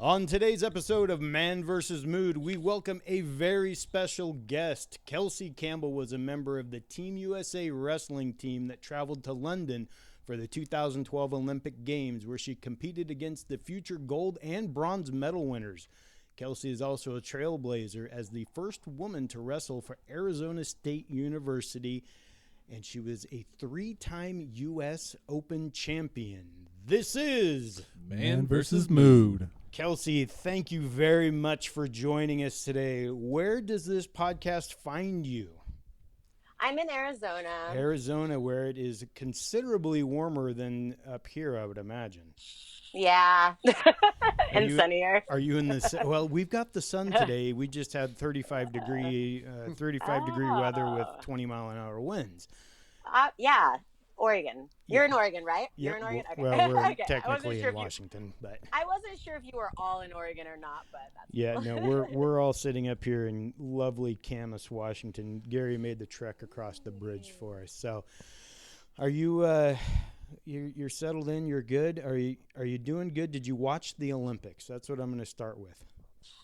On today's episode of Man vs. Mood, we welcome a very special guest. Kelsey Campbell was a member of the Team USA wrestling team that traveled to London for the 2012 Olympic Games, where she competed against the future gold and bronze medal winners. Kelsey is also a trailblazer as the first woman to wrestle for Arizona State University, and she was a three-time U.S. Open champion. This is Man vs. Mood. Kelsey, thank you very much for joining us today. Where does this podcast find you? I'm in Arizona. Arizona, where it is considerably warmer than up here, I would imagine. Yeah, and sunnier. Are you in the? Well, we've got the sun today. We just had 35 degree weather with 20-mile-an-hour winds. Yeah, Oregon. You're in Oregon, right? Yep. You're in Oregon. Okay. Well, we're Okay. technically in Washington, but I wasn't sure if you were all in Oregon or not, but that's yeah, cool. no, we're all sitting up here in lovely Camas, Washington. Gary made the trek across the bridge for us. So, are you? You're settled in. You're good. Are you doing good? Did you watch the Olympics? That's what I'm going to start with.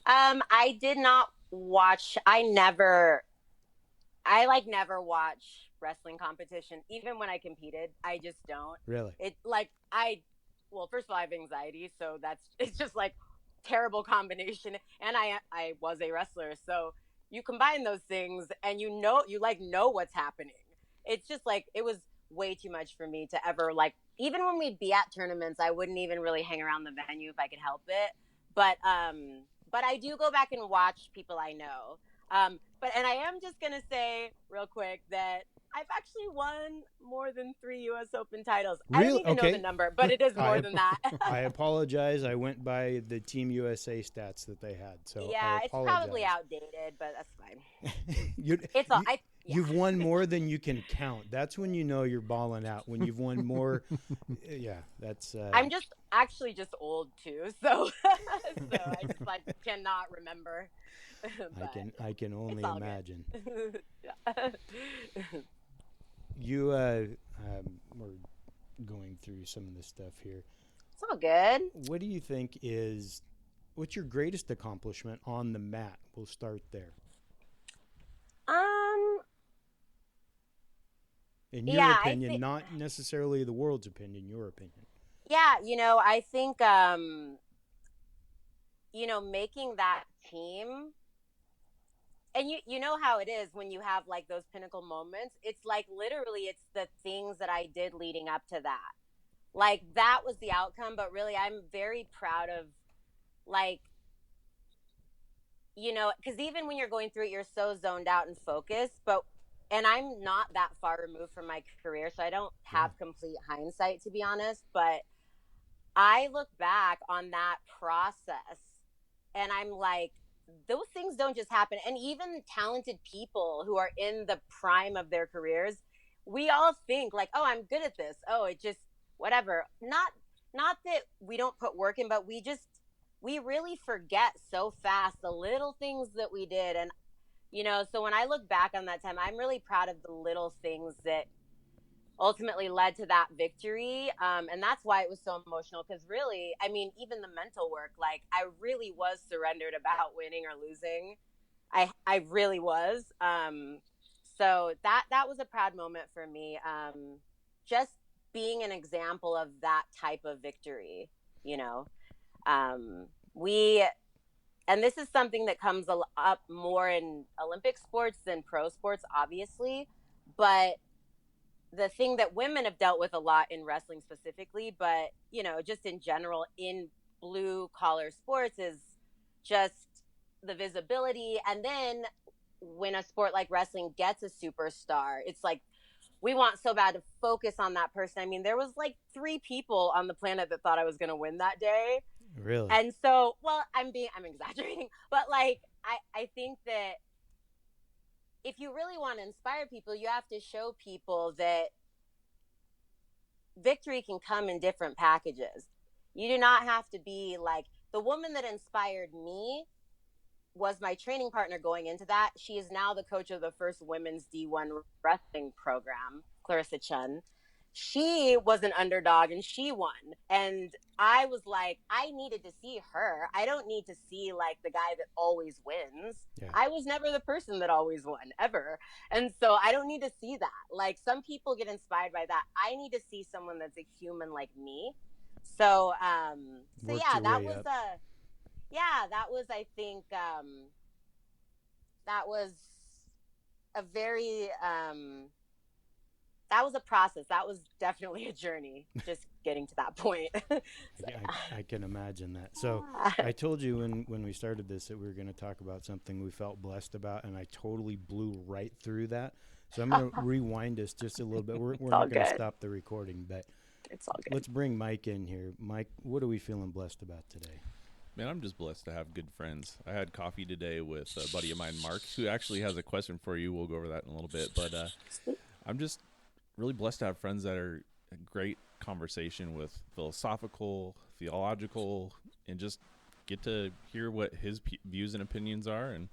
I did not watch. I never watch wrestling competition. Even when I competed, I just don't. Really? Well, first of all, I have anxiety, so it's just like terrible combination. And I was a wrestler, so you combine those things and you know what's happening. It's just like, it was way too much for me to ever, like, even when we'd be at tournaments, I wouldn't even really hang around the venue if I could help it. But I do go back and watch people I know. And I am just going to say real quick that I've actually won more than 3 U.S. Open titles. Really? I don't even know the number, but it is more than that. I apologize. I went by the Team USA stats that they had. So yeah, it's probably outdated, but that's fine. You've won more than you can count. That's when you know you're balling out. When you've won more, yeah, that's. I'm just old too, so I just cannot remember. I can only imagine. Yeah. You we're going through some of this stuff here. It's all good. What do you think what's your greatest accomplishment on the mat? We'll start there. In your opinion, not necessarily the world's opinion, your opinion. Yeah, I think making that team. And you know how it is when you have like those pinnacle moments. It's like literally it's the things that I did leading up to that. Like that was the outcome, but really I'm very proud of, like, because even when you're going through it, you're so zoned out and focused. And I'm not that far removed from my career, so I don't have complete hindsight, to be honest. But I look back on that process and I'm like, those things don't just happen. And even talented people who are in the prime of their careers, we all think like, oh, I'm good at this. Oh, it just, whatever. Not that we don't put work in, but we really forget so fast the little things that we did. And, so when I look back on that time, I'm really proud of the little things that ultimately led to that victory. And that's why it was so emotional, because really, I mean, even the mental work, like I really was surrendered about winning or losing. I really was. So that was a proud moment for me. Just being an example of that type of victory, and this is something that comes up more in Olympic sports than pro sports, obviously, but the thing that women have dealt with a lot in wrestling specifically, but, just in general in blue collar sports, is just the visibility. And then when a sport like wrestling gets a superstar, it's like, we want so bad to focus on that person. I mean, there was like 3 people on the planet that thought I was going to win that day. Really? And so, well, I'm exaggerating, but like, I think that if you really want to inspire people, you have to show people that victory can come in different packages. You do not have to be like the woman that inspired me was my training partner going into that. She is now the coach of the first women's D1 wrestling program, Clarissa Chun. she was an underdog and she won. And I was like, I needed to see her. I don't need to see like the guy that always wins. Yeah. I was never the person that always won, ever. And so I don't need to see that. Like, some people get inspired by that. I need to see someone that's a human like me. So yeah, that was I think that was a very that was a process. That was definitely a journey, just getting to that point. I can imagine that. So I told you when we started this that we were going to talk about something we felt blessed about, and I totally blew right through that. So I'm going to rewind us just a little bit. We're not going to stop the recording, but it's all good. Let's bring Mike in here. Mike, what are we feeling blessed about today? Man, I'm just blessed to have good friends. I had coffee today with a buddy of mine, Mark, who actually has a question for you. We'll go over that in a little bit. But I'm just really blessed to have friends that are a great conversation with philosophical, theological, and just get to hear what his views and opinions are and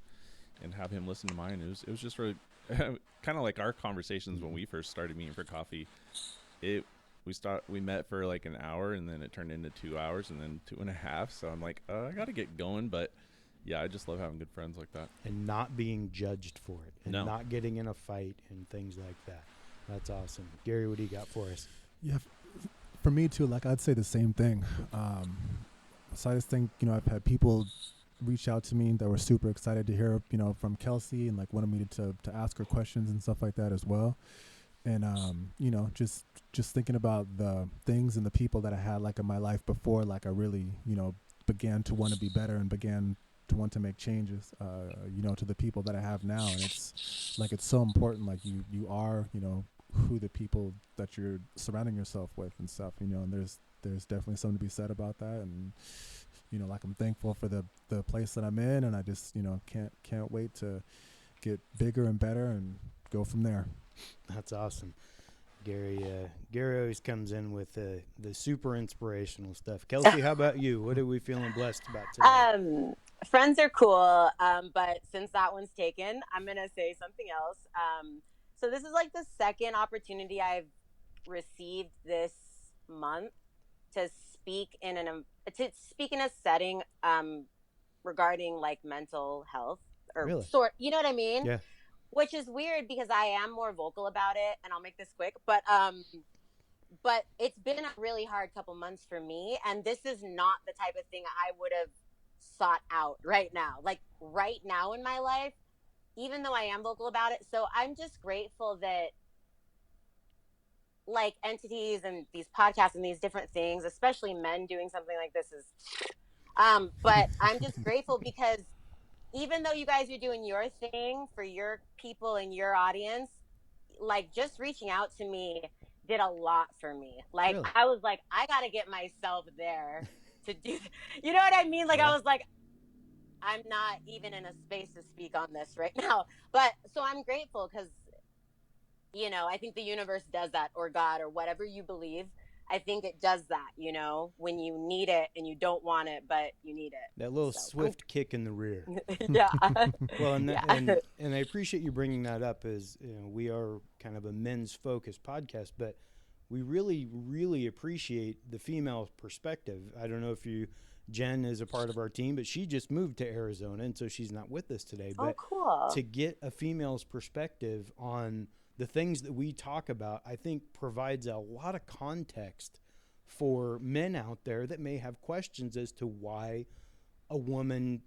have him listen to mine. It was just really kind of like our conversations when we first started meeting for coffee. We met for like an hour, and then it turned into 2 hours, and then 2.5. So I'm like, I got to get going. But yeah, I just love having good friends like that. And not being judged for it, and not getting in a fight and things like that. That's awesome. Gary, what do you got for us? Yeah, for me too, like I'd say the same thing. So I just think, I've had people reach out to me that were super excited to hear, from Kelsey, and like wanted me to ask her questions and stuff like that as well. And, just thinking about the things and the people that I had like in my life before, like I really, began to want to be better and began to want to make changes, to the people that I have now. And it's so important. Like you are, who the people that you're surrounding yourself with and stuff, and there's definitely something to be said about that. And, like I'm thankful for the place that I'm in, and I just, can't wait to get bigger and better and go from there. That's awesome. Gary always comes in with the super inspirational stuff. Kelsey, how about you? What are we feeling blessed about today? Friends are cool, but since that one's taken, I'm going to say something else. So this is like the second opportunity I've received this month to speak in a setting regarding like mental health or really? You know what I mean? Yeah. Which is weird because I am more vocal about it, and I'll make this quick, but it's been a really hard couple months for me, and this is not the type of thing I would have sought out right now. Like right now in my life, even though I am vocal about it. So I'm just grateful that like entities and these podcasts and these different things, especially men doing something like this is, but I'm just grateful because even though you guys are doing your thing for your people and your audience, like just reaching out to me did a lot for me. Like really? I was like, I got to get myself there to do, you know what I mean? Like I was like, I'm not even in a space to speak on this right now. But so I'm grateful because, I think the universe does that, or God, or whatever you believe. I think it does that, when you need it and you don't want it, but you need it. That little swift kick in the rear. Yeah. Well, and I appreciate you bringing that up as, we are kind of a men's focused podcast, but we really, really appreciate the female perspective. I don't know if Jen is a part of our team, but she just moved to Arizona, and so she's not with us today. But cool. To get a female's perspective on the things that we talk about, I think provides a lot of context for men out there that may have questions as to why a woman,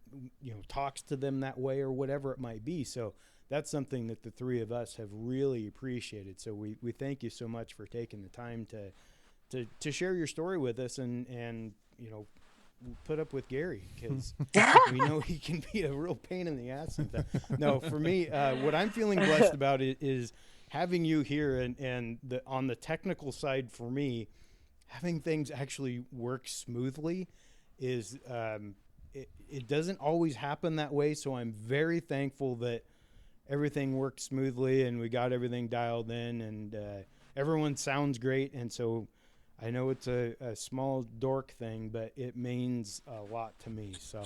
talks to them that way or whatever it might be. So that's something that the three of us have really appreciated. So we thank you so much for taking the time to share your story with us and put up with Gary, because we know he can be a real pain in the ass sometimes. No, for me, what I'm feeling blessed about is having you here and on the technical side for me, having things actually work smoothly is it doesn't always happen that way. So I'm very thankful that everything worked smoothly and we got everything dialed in, and everyone sounds great. And so I know it's a small dork thing, but it means a lot to me. So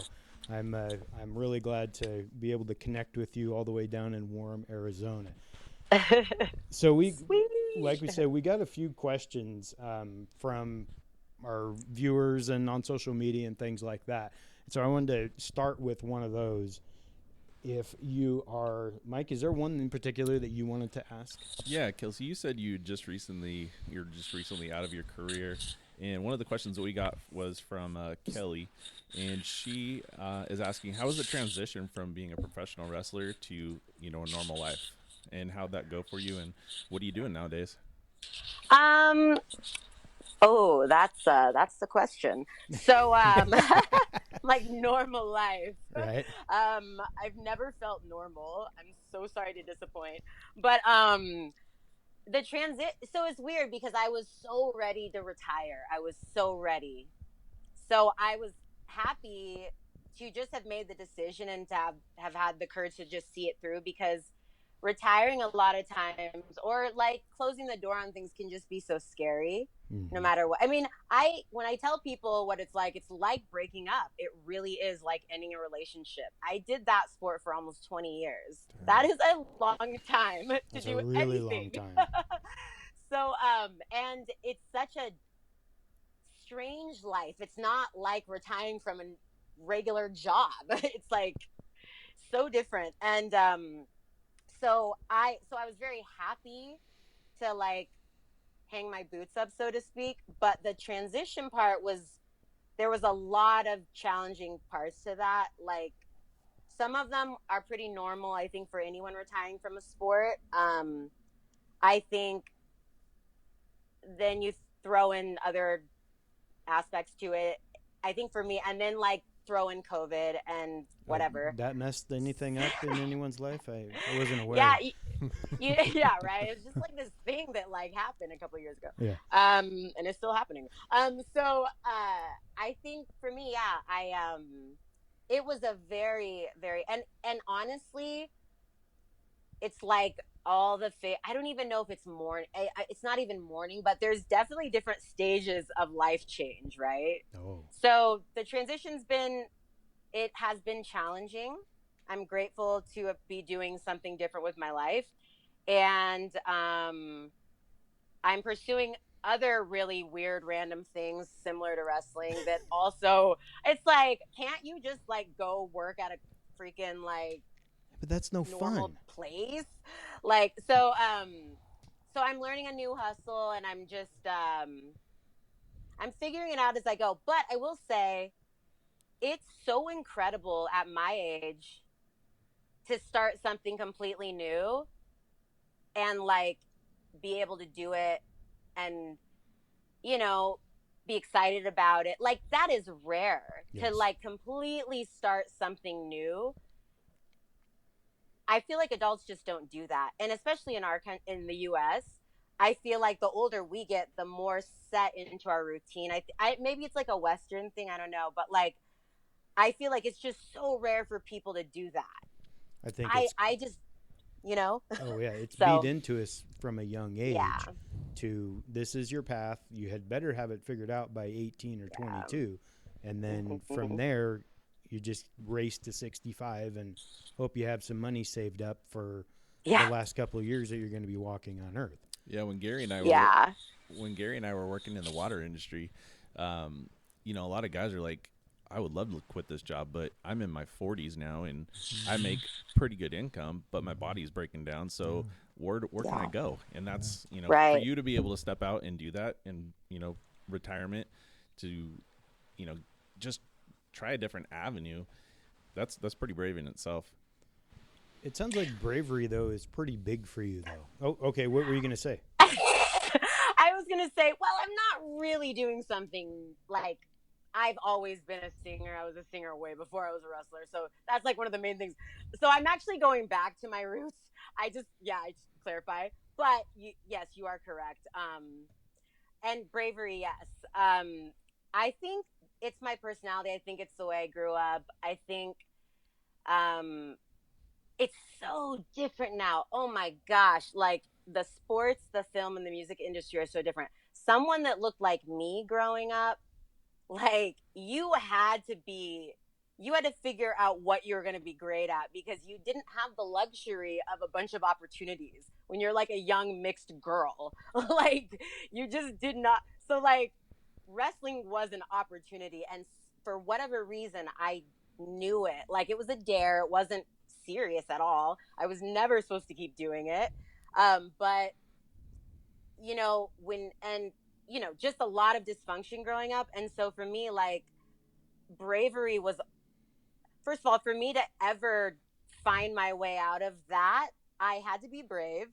I'm really glad to be able to connect with you all the way down in warm Arizona. So like we said, we got a few questions from our viewers and on social media and things like that. So I wanted to start with one of those. If you are, Mike, is there one in particular that you wanted to ask? Yeah, Kelsey, you said you're just recently out of your career, and one of the questions that we got was from Kelly, and she is asking, how is the transition from being a professional wrestler to a normal life, and how'd that go for you, and what are you doing nowadays? Oh, that's the question. So, like normal life. Right. I've never felt normal. I'm so sorry to disappoint. But the transit, so it's weird because I was so ready to retire. I was so ready. So I was happy to just have made the decision and to have had the courage to just see it through, because retiring a lot of times, or like closing the door on things, can just be so scary. No matter what. I mean, when I tell people what it's like breaking up. It really is like ending a relationship. I did that sport for almost 20 years. That is a long time to do a really anything. long time. So, and it's such a strange life. It's not like retiring from a regular job. It's like so different. And so I was very happy to like hang my boots up, so to speak. But the transition part there was a lot of challenging parts to that. Like some of them are pretty normal, I think, for anyone retiring from a sport. I think then you throw in other aspects to it. I think for me, and then like throw in COVID and whatever. That messed anything up in anyone's life? I wasn't aware. Yeah, yeah, right. It's just like this thing that like happened a couple of years ago. Yeah. And it's still happening. So I think for me, yeah, it was a very, very, and honestly, it's like all the I don't even know if it's mourning. It's not even mourning, but there's definitely different stages of life change, right? Oh. So the it has been challenging. I'm grateful to be doing something different with my life. And I'm pursuing other really weird, random things similar to wrestling that also, it's like, can't you just like go work at a freaking like, but that's no normal fun place? Like, so I'm learning a new hustle, and I'm just, I'm figuring it out as I go. But I will say, it's so incredible at my age to start something completely new and like be able to do it and, be excited about it. Like that is rare. Yes. To like completely start something new. I feel like adults just don't do that. And especially in the US, I feel like the older we get, the more set into our routine. Maybe it's like a Western thing. I don't know. But like, I feel like it's just so rare for people to do that. I think I just, Oh yeah, it's so, beat into us from a young age. Yeah. To this is your path. You had better have it figured out by 18 or 22, and then from there, you just race to 65 and hope you have some money saved up for the last couple of years that you're going to be walking on Earth. Yeah, when Gary and I were working in the water industry, a lot of guys are like, I would love to quit this job, but I'm in my 40s now and I make pretty good income, but my body's breaking down. So where can I go? And that's, right. For you to be able to step out and do that and, retirement to, just try a different avenue. That's pretty brave in itself. It sounds like bravery though is pretty big for you though. Oh, okay. What were you going to say? I was going to say, well, I'm not really doing something like, I've always been a singer. I was a singer way before I was a wrestler. So that's like one of the main things. So I'm actually going back to my roots. I just clarify. But yes, you are correct. And bravery, yes. I think it's my personality. I think it's the way I grew up. I think it's so different now. Oh my gosh. Like the sports, the film, and the music industry are so different. Someone that looked like me growing up, like you had to figure out what you were going to be great at because you didn't have the luxury of a bunch of opportunities. when you're like a young mixed girl. Like you just did not. So like wrestling was an opportunity, and for whatever reason, I knew it. Like it was a dare. It wasn't serious at all. I was never supposed to keep doing it. But just a lot of dysfunction growing up. And so for me, like bravery was, first of all, for me to ever find my way out of that, I had to be brave.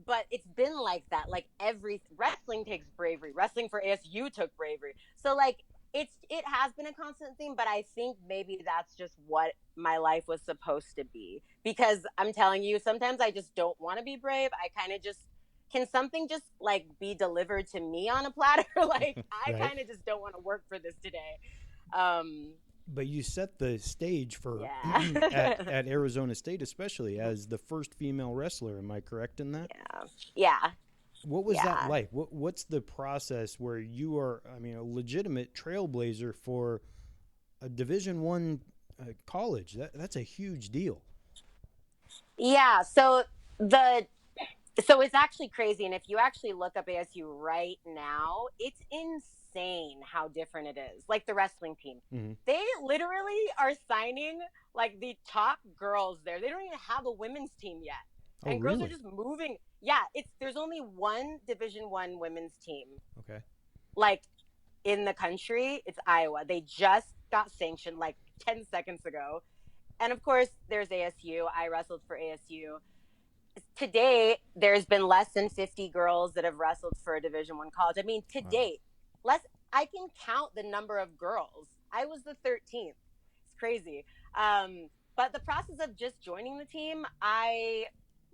But it's been like that. Like every wrestling takes bravery. Wrestling for ASU took bravery. So like it has been a constant theme, but I think maybe that's just what my life was supposed to be. Because I'm telling you, sometimes I just don't want to be brave. I kind of just, can something just like be delivered to me on a platter? Like I Right. kind of just don't want to work for this today. But you set the stage for Yeah. at Arizona State, especially as the first female wrestler. Am I correct in that? Yeah. What was that Yeah. like? What's the process where you are, I mean, a legitimate trailblazer for a Division I college? That's a huge deal. Yeah. So it's actually crazy. And if you actually look up ASU right now, it's insane how different it is. Like the wrestling team, they literally are signing like the top girls there. They don't even have a women's team yet. Oh, And girls really? are just moving. Yeah, there's only one Division I women's team. Okay. Like in the country, it's Iowa. They just got sanctioned like 10 seconds ago. And of course, there's ASU. I wrestled for ASU. Today, there's been less than 50 girls that have wrestled for a Division I college. I mean, to date, I can count the number of girls. I was the 13th. It's crazy. But the process of just joining the team, I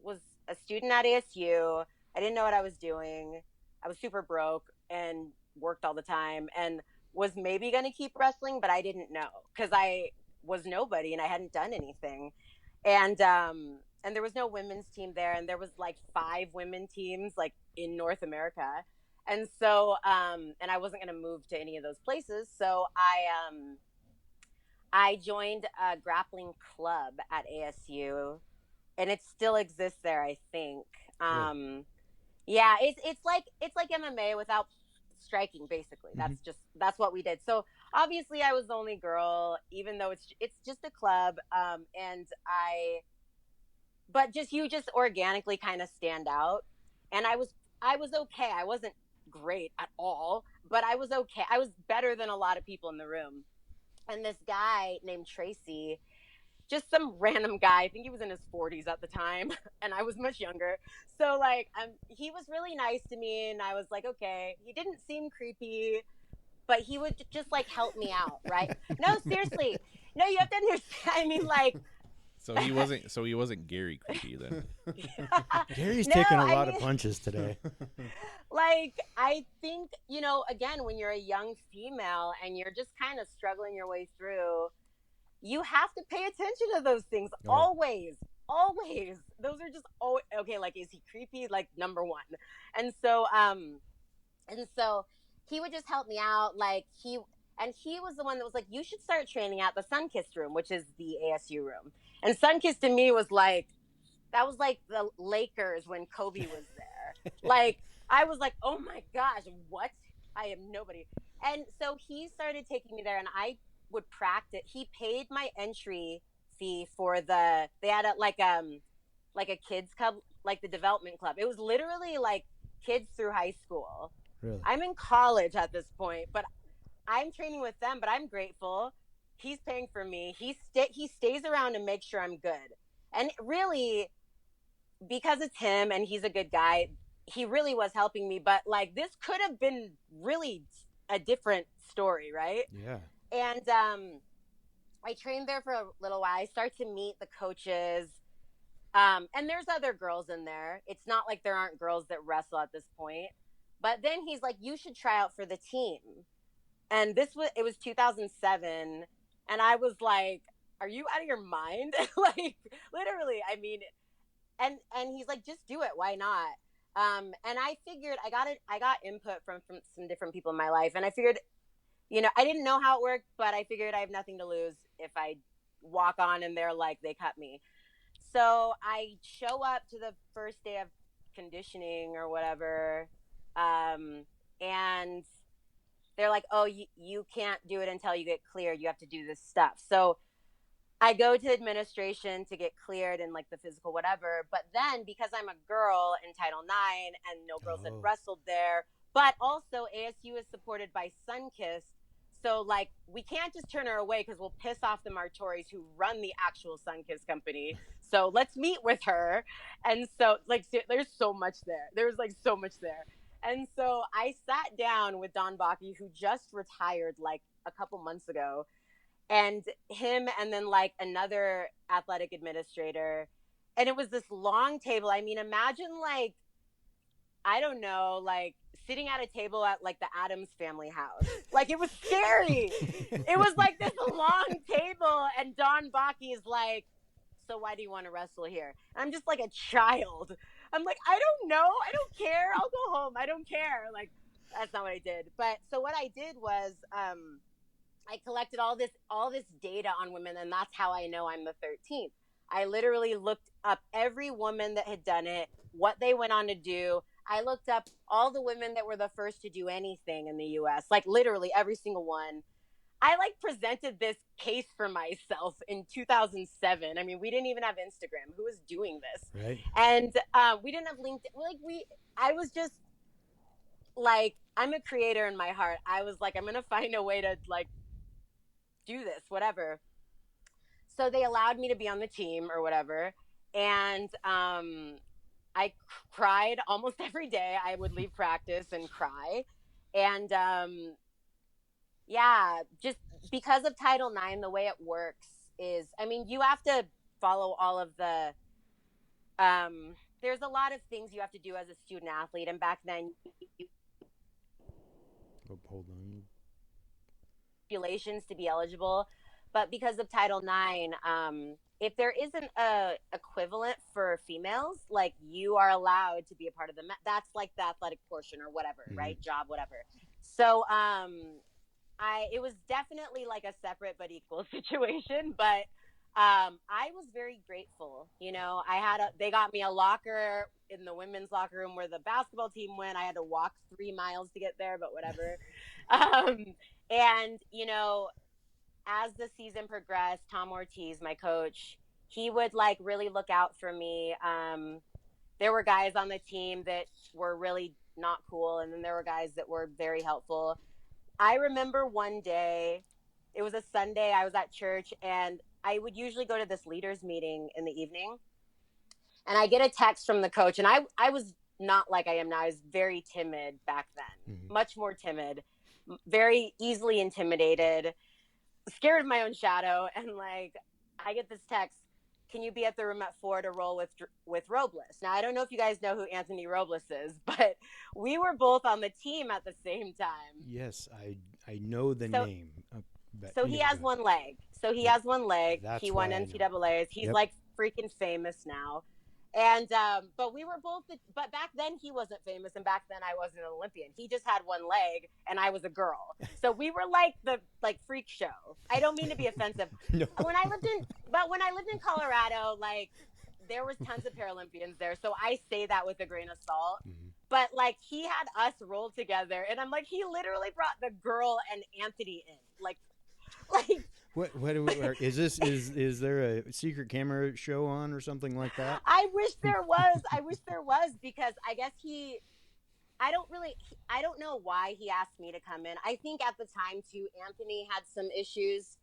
was a student at ASU. I didn't know what I was doing. I was super broke and worked all the time and was maybe going to keep wrestling, but I didn't know because I was nobody and I hadn't done anything. And there was no women's team there, and there was like 5 women teams like in North America. And so, and I wasn't going to move to any of those places. So I joined a grappling club at ASU, and it still exists there, I think. Yeah, it's like MMA without striking, basically. That's what we did. So obviously I was the only girl, even though it's just a club. But you just organically kind of stand out. And I was okay. I wasn't great at all, but I was okay. I was better than a lot of people in the room. And this guy named Tracy, just some random guy, I think he was in his 40s at the time, and I was much younger. So like, he was really nice to me, and I was like, okay. He didn't seem creepy, but he would just like help me out, right? No, seriously. No, you have to understand. I mean, like. So he wasn't Gary creepy then. Gary's No, taking a I lot mean- of punches today. Like, I think, again, when you're a young female and you're just kind of struggling your way through, you have to pay attention to those things. Oh. Always. Those are just, okay, like, is he creepy? Like, number one. And so he would just help me out. Like, he was the one that was like, you should start training at the Sunkissed room, which is the ASU room. And Sunkissed to me was like, that was like the Lakers when Kobe was there. Like, I was like, oh my gosh, what? I am nobody. And so he started taking me there, and I would practice. He paid my entry fee for they had like a kids club, like the development club. It was literally like kids through high school. Really? I'm in college at this point, but I'm training with them, but I'm grateful. He's paying for me. He stays around to make sure I'm good. And really, because it's him and he's a good guy, he really was helping me. But like, this could have been really a different story, right? Yeah. And I trained there for a little while. I start to meet the coaches. And there's other girls in there. It's not like there aren't girls that wrestle at this point. But then he's like, you should try out for the team. And it was 2007. And I was like, are you out of your mind? Like, literally, I mean, and he's like, just do it. Why not? And I figured I got input from some different people in my life. And I figured, I didn't know how it worked, but I figured I have nothing to lose if I walk on and they're like, they cut me. So I show up to the first day of conditioning or whatever. And they're like, oh, you can't do it until you get cleared. You have to do this stuff. So I go to administration to get cleared and like the physical, whatever. But then because I'm a girl in Title IX and no girls had wrestled there, but also ASU is supported by Sunkist. So like we can't just turn her away because we'll piss off the Martoris who run the actual Sunkist company. So let's meet with her. And so like there's so much there. There's like so much there. And so I sat down with Don Bakke, who just retired like a couple months ago, and him and then like another athletic administrator. And it was this long table. I mean, imagine like, I don't know, like sitting at a table at like the Addams family house. Like it was scary. It was like this long table and Don Bakke is like, so why do you want to wrestle here? And I'm just like a child. I'm like, I don't know. I don't care. I'll go home. I don't care. Like, that's not what I did. But so what I did was, I collected all this data on women, and that's how I know I'm the 13th. I literally looked up every woman that had done it, what they went on to do. I looked up all the women that were the first to do anything in the U.S., like literally every single one. I like presented this case for myself in 2007. I mean, we didn't even have Instagram. Who was doing this? Right. And we didn't have LinkedIn. I was just like, I'm a creator in my heart. I was like, I'm going to find a way to like do this, whatever. So they allowed me to be on the team or whatever. And I cried almost every day. I would leave practice and cry. And yeah, just because of Title IX, the way it works is, I mean, you have to follow all of the, there's a lot of things you have to do as a student athlete. And back then, hold on. Regulations to be eligible. But because of Title IX, if there isn't a equivalent for females, like you are allowed to be a part of that's like the athletic portion or whatever, right? Job, whatever. So, it was definitely like a separate but equal situation, but I was very grateful. You know, they got me a locker in the women's locker room where the basketball team went. I had to walk 3 miles to get there, but whatever. And, you know, as the season progressed, Tom Ortiz, my coach, he would like really look out for me. There were guys on the team that were really not cool, and then there were guys that were very helpful. I remember one day, it was a Sunday, I was at church, and I would usually go to this leaders meeting in the evening. And I get a text from the coach, and I was not like I am now. I was very timid back then, much more timid, very easily intimidated, scared of my own shadow. And like, I get this text, can you be at the room at 4 to roll with Robles? Now, I don't know if you guys know who Anthony Robles is, but we were both on the team at the same time. Yes, I know the name. So he has one leg. Has one leg. That's he won NCAAs. He's like freaking famous now. And, but we were both, but back then he wasn't famous, and back then I wasn't an Olympian. He just had one leg and I was a girl. So we were like the freak show. I don't mean to be offensive. No. When I lived in Colorado, like there was tons of Paralympians there. So I say that with a grain of salt, but like he had us roll together, and I'm like, he literally brought the girl and Anthony in, like, What is there a secret camera show on or something like that? I wish there was, because I guess I don't know why he asked me to come in. I think at the time too, Anthony had some issues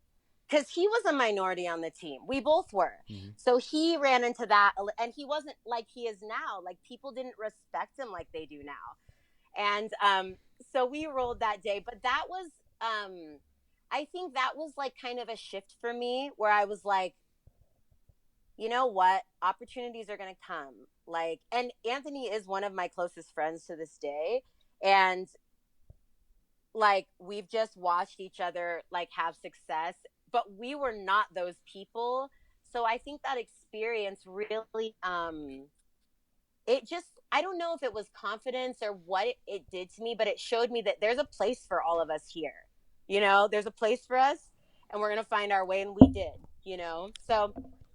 because he was a minority on the team. We both were. So he ran into that, and he wasn't like he is now. Like people didn't respect him like they do now. And so we rolled that day, but that was, I think that was like kind of a shift for me where I was like, you know what? Opportunities are going to come. Like, and Anthony is one of my closest friends to this day. And like, we've just watched each other like have success, but we were not those people. So I think that experience really, it just, I don't know if it was confidence or what it did to me, but it showed me that there's a place for all of us here. You know, there's a place for us, and we're going to find our way, and we did, you know? So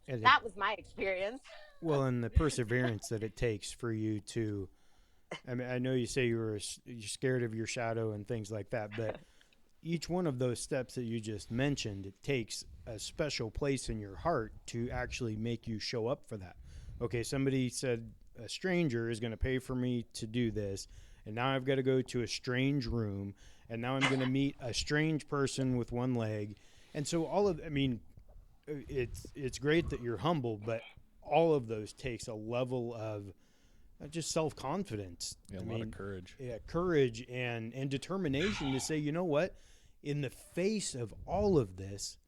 that was my experience. Well, and the perseverance that it takes for you to, I mean, I know you say you're scared of your shadow and things like that, but each one of those steps that you just mentioned, it takes a special place in your heart to actually make you show up for that. Okay, somebody said a stranger is going to pay for me to do this, and now I've got to go to a strange room, and now I'm going to meet a strange person with one leg. And so I mean, it's great that you're humble, but all of those takes a level of just self-confidence. Yeah, a lot of courage. Yeah, courage and determination to say, you know what, in the face of all of this,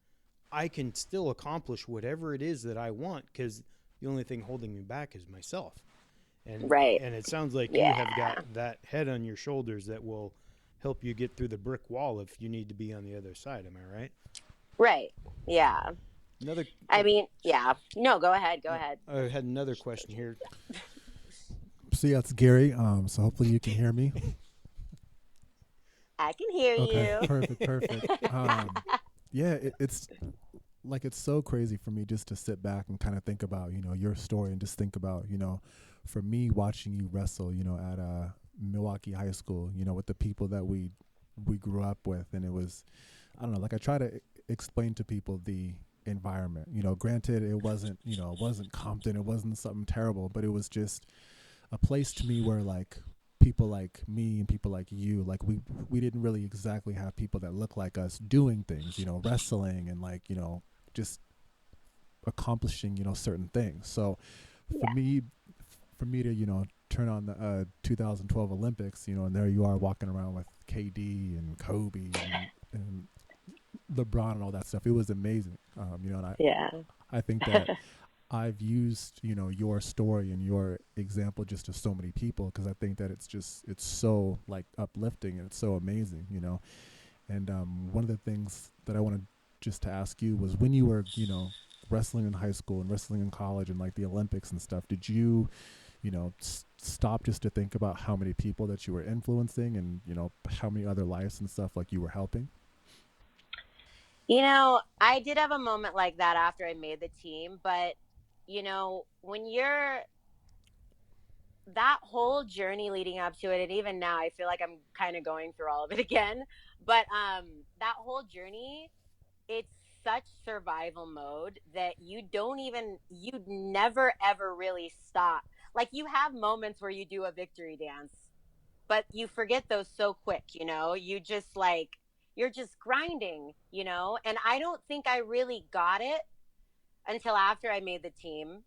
I can still accomplish whatever it is that I want, because the only thing holding me back is myself. And Right. And it sounds like you have got that head on your shoulders that will help you get through the brick wall if you need to be on the other side. Am I right? Right. Yeah. I mean, yeah. No, go ahead. Go ahead. I had another question here. So yeah, it's Gary. So hopefully you can hear me. I can hear Okay, you. perfect. Yeah, it's like, it's so crazy for me just to sit back and kind of think about, your story, and just think about, for me watching you wrestle, at Milwaukee High School, with the people that we grew up with. And it was, I don't know, like, I try to explain to people the environment. Granted, it wasn't, it wasn't Compton, it wasn't something terrible, but it was just a place to me where, like, people like me and people like you, like, we didn't really exactly have people that look like us doing things, wrestling and, like, just accomplishing, certain things. So for me to, turn on the 2012 Olympics, and there you are walking around with KD and Kobe and LeBron and all that stuff. It was amazing. And I think that I've used, your story and your example just to so many people, because I think that it's so, like, uplifting, and it's so amazing, And one of the things that I wanted just to ask you was, when you were, wrestling in high school and wrestling in college and, like, the Olympics and stuff, did you, stop just to think about how many people that you were influencing, and, how many other lives and stuff, like, you were helping? I did have a moment like that after I made the team, but when you're that whole journey leading up to it, and even now I feel like I'm kind of going through all of it again, but that whole journey, it's such survival mode that you'd never ever really stop. Like, you have moments where you do a victory dance, but you forget those so quick. You just, like, you're just grinding, and I don't think I really got it until after I made the team.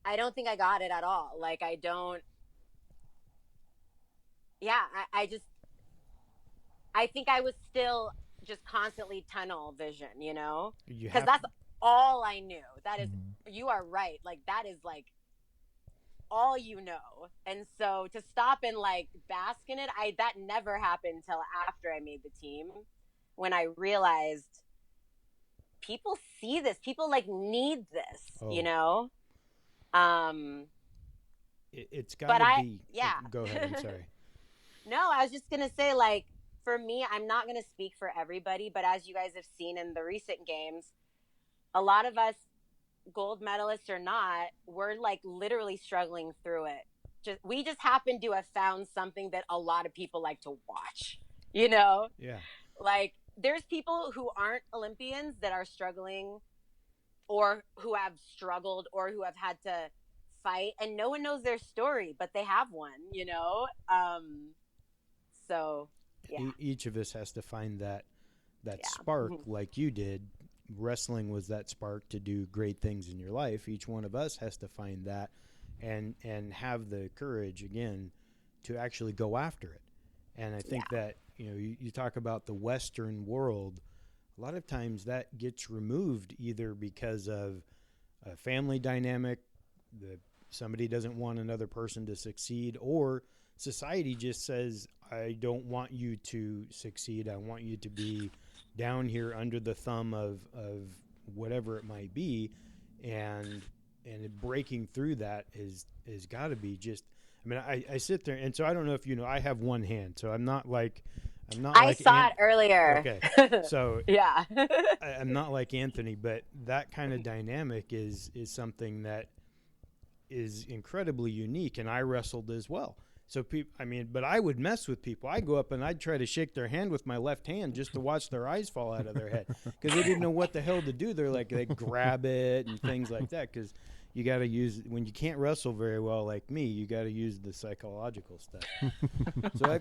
I don't think I got it at all. Like, I think I was still just constantly tunnel vision, because that's all I knew. That is, you are right. Like, that is, like, all and so to stop and, like, bask in it, that never happened until after I made the team, when I realized people see this, people, like, need this. It's gotta be. Yeah. Go ahead. I'm sorry. No, I was just gonna say, like, for me, I'm not gonna speak for everybody, but as you guys have seen in the recent games, a lot of us, gold medalists or not, we're, like, literally struggling through it. We just happen to have found something that a lot of people like to watch. Yeah. Like, there's people who aren't Olympians that are struggling, or who have struggled, or who have had to fight, and no one knows their story, but they have one. So yeah. Each of us has to find that spark, like you did. Wrestling was that spark to do great things in your life. Each one of us has to find that and have the courage, again, to actually go after it. And I think that, you talk about the Western world, a lot of times that gets removed either because of a family dynamic, somebody doesn't want another person to succeed, or society just says, I don't want you to succeed. I want you to be down here under the thumb of whatever it might be. And breaking through that is got to be just, I mean, I sit there, and so I don't know if I have one hand, so I'm not like I saw it earlier. Okay. So yeah. I'm not like Anthony, but that kind of dynamic is something that is incredibly unique, and I wrestled as well. So but I would mess with people. I'd go up and I'd try to shake their hand with my left hand just to watch their eyes fall out of their head because they didn't know what the hell to do. They grab it and things like that because you got to use, when you can't wrestle very well like me, you got to use the psychological stuff. So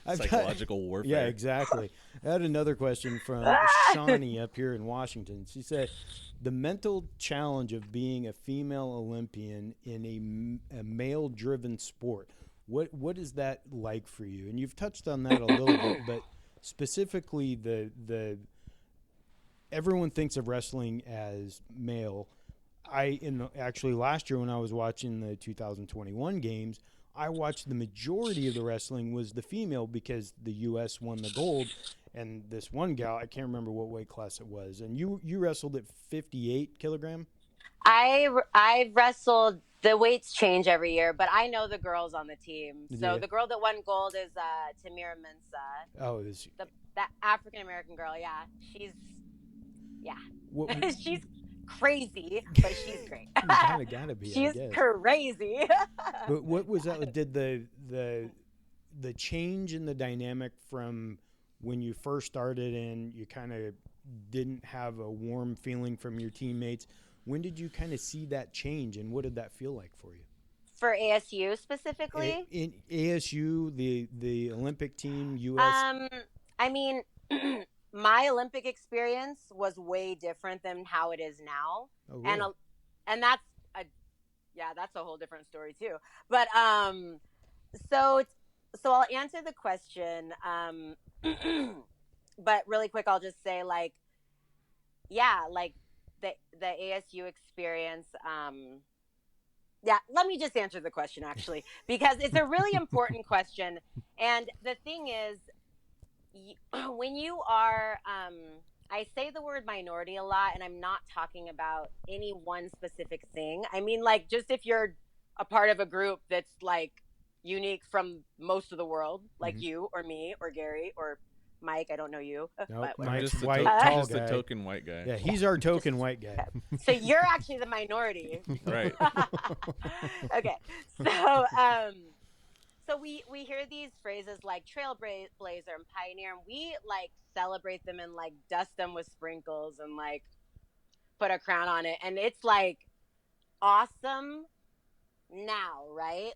I've psychological warfare. Yeah, exactly. I had another question from Shawnee up here in Washington. She said, the mental challenge of being a female Olympian in a male-driven sport, what is that like for you? And you've touched on that a little bit, but specifically everyone thinks of wrestling as male. Actually last year when I was watching the 2021 games, I watched the majority of the wrestling was the female because the U.S. won the gold, and this one gal, I can't remember what weight class it was, and you wrestled at 58 kilogram? I wrestled, the weights change every year, but I know the girls on the team. So the girl that won gold is Tamira Mensah. Oh, is that African-American girl, yeah. She's crazy, but she's great. gotta be. She's crazy. But what was that? Did the change in the dynamic from when you first started and you kind of didn't have a warm feeling from your teammates? When did you kind of see that change, and what did that feel like for you? For ASU specifically? In ASU, the Olympic team, U.S. I mean, my Olympic experience was way different than how it is now. Oh, really? And that's a whole different story too. But so I'll answer the question. But really quick, I'll just say the ASU experience. Let me just answer the question actually, because it's a really important question. And the thing is, when you are, I say the word minority a lot, and I'm not talking about any one specific thing. I mean, just if you're a part of a group that's unique from most of the world, like you or me or Gary or Mike, I don't know you. Nope, Mike's just white, tall just guy. the token white guy. Yeah, he's our token white guy. So you're actually the minority. Right. Okay. So we hear these phrases like trailblazer and pioneer, and we celebrate them and dust them with sprinkles and put a crown on it. And it's awesome now, right?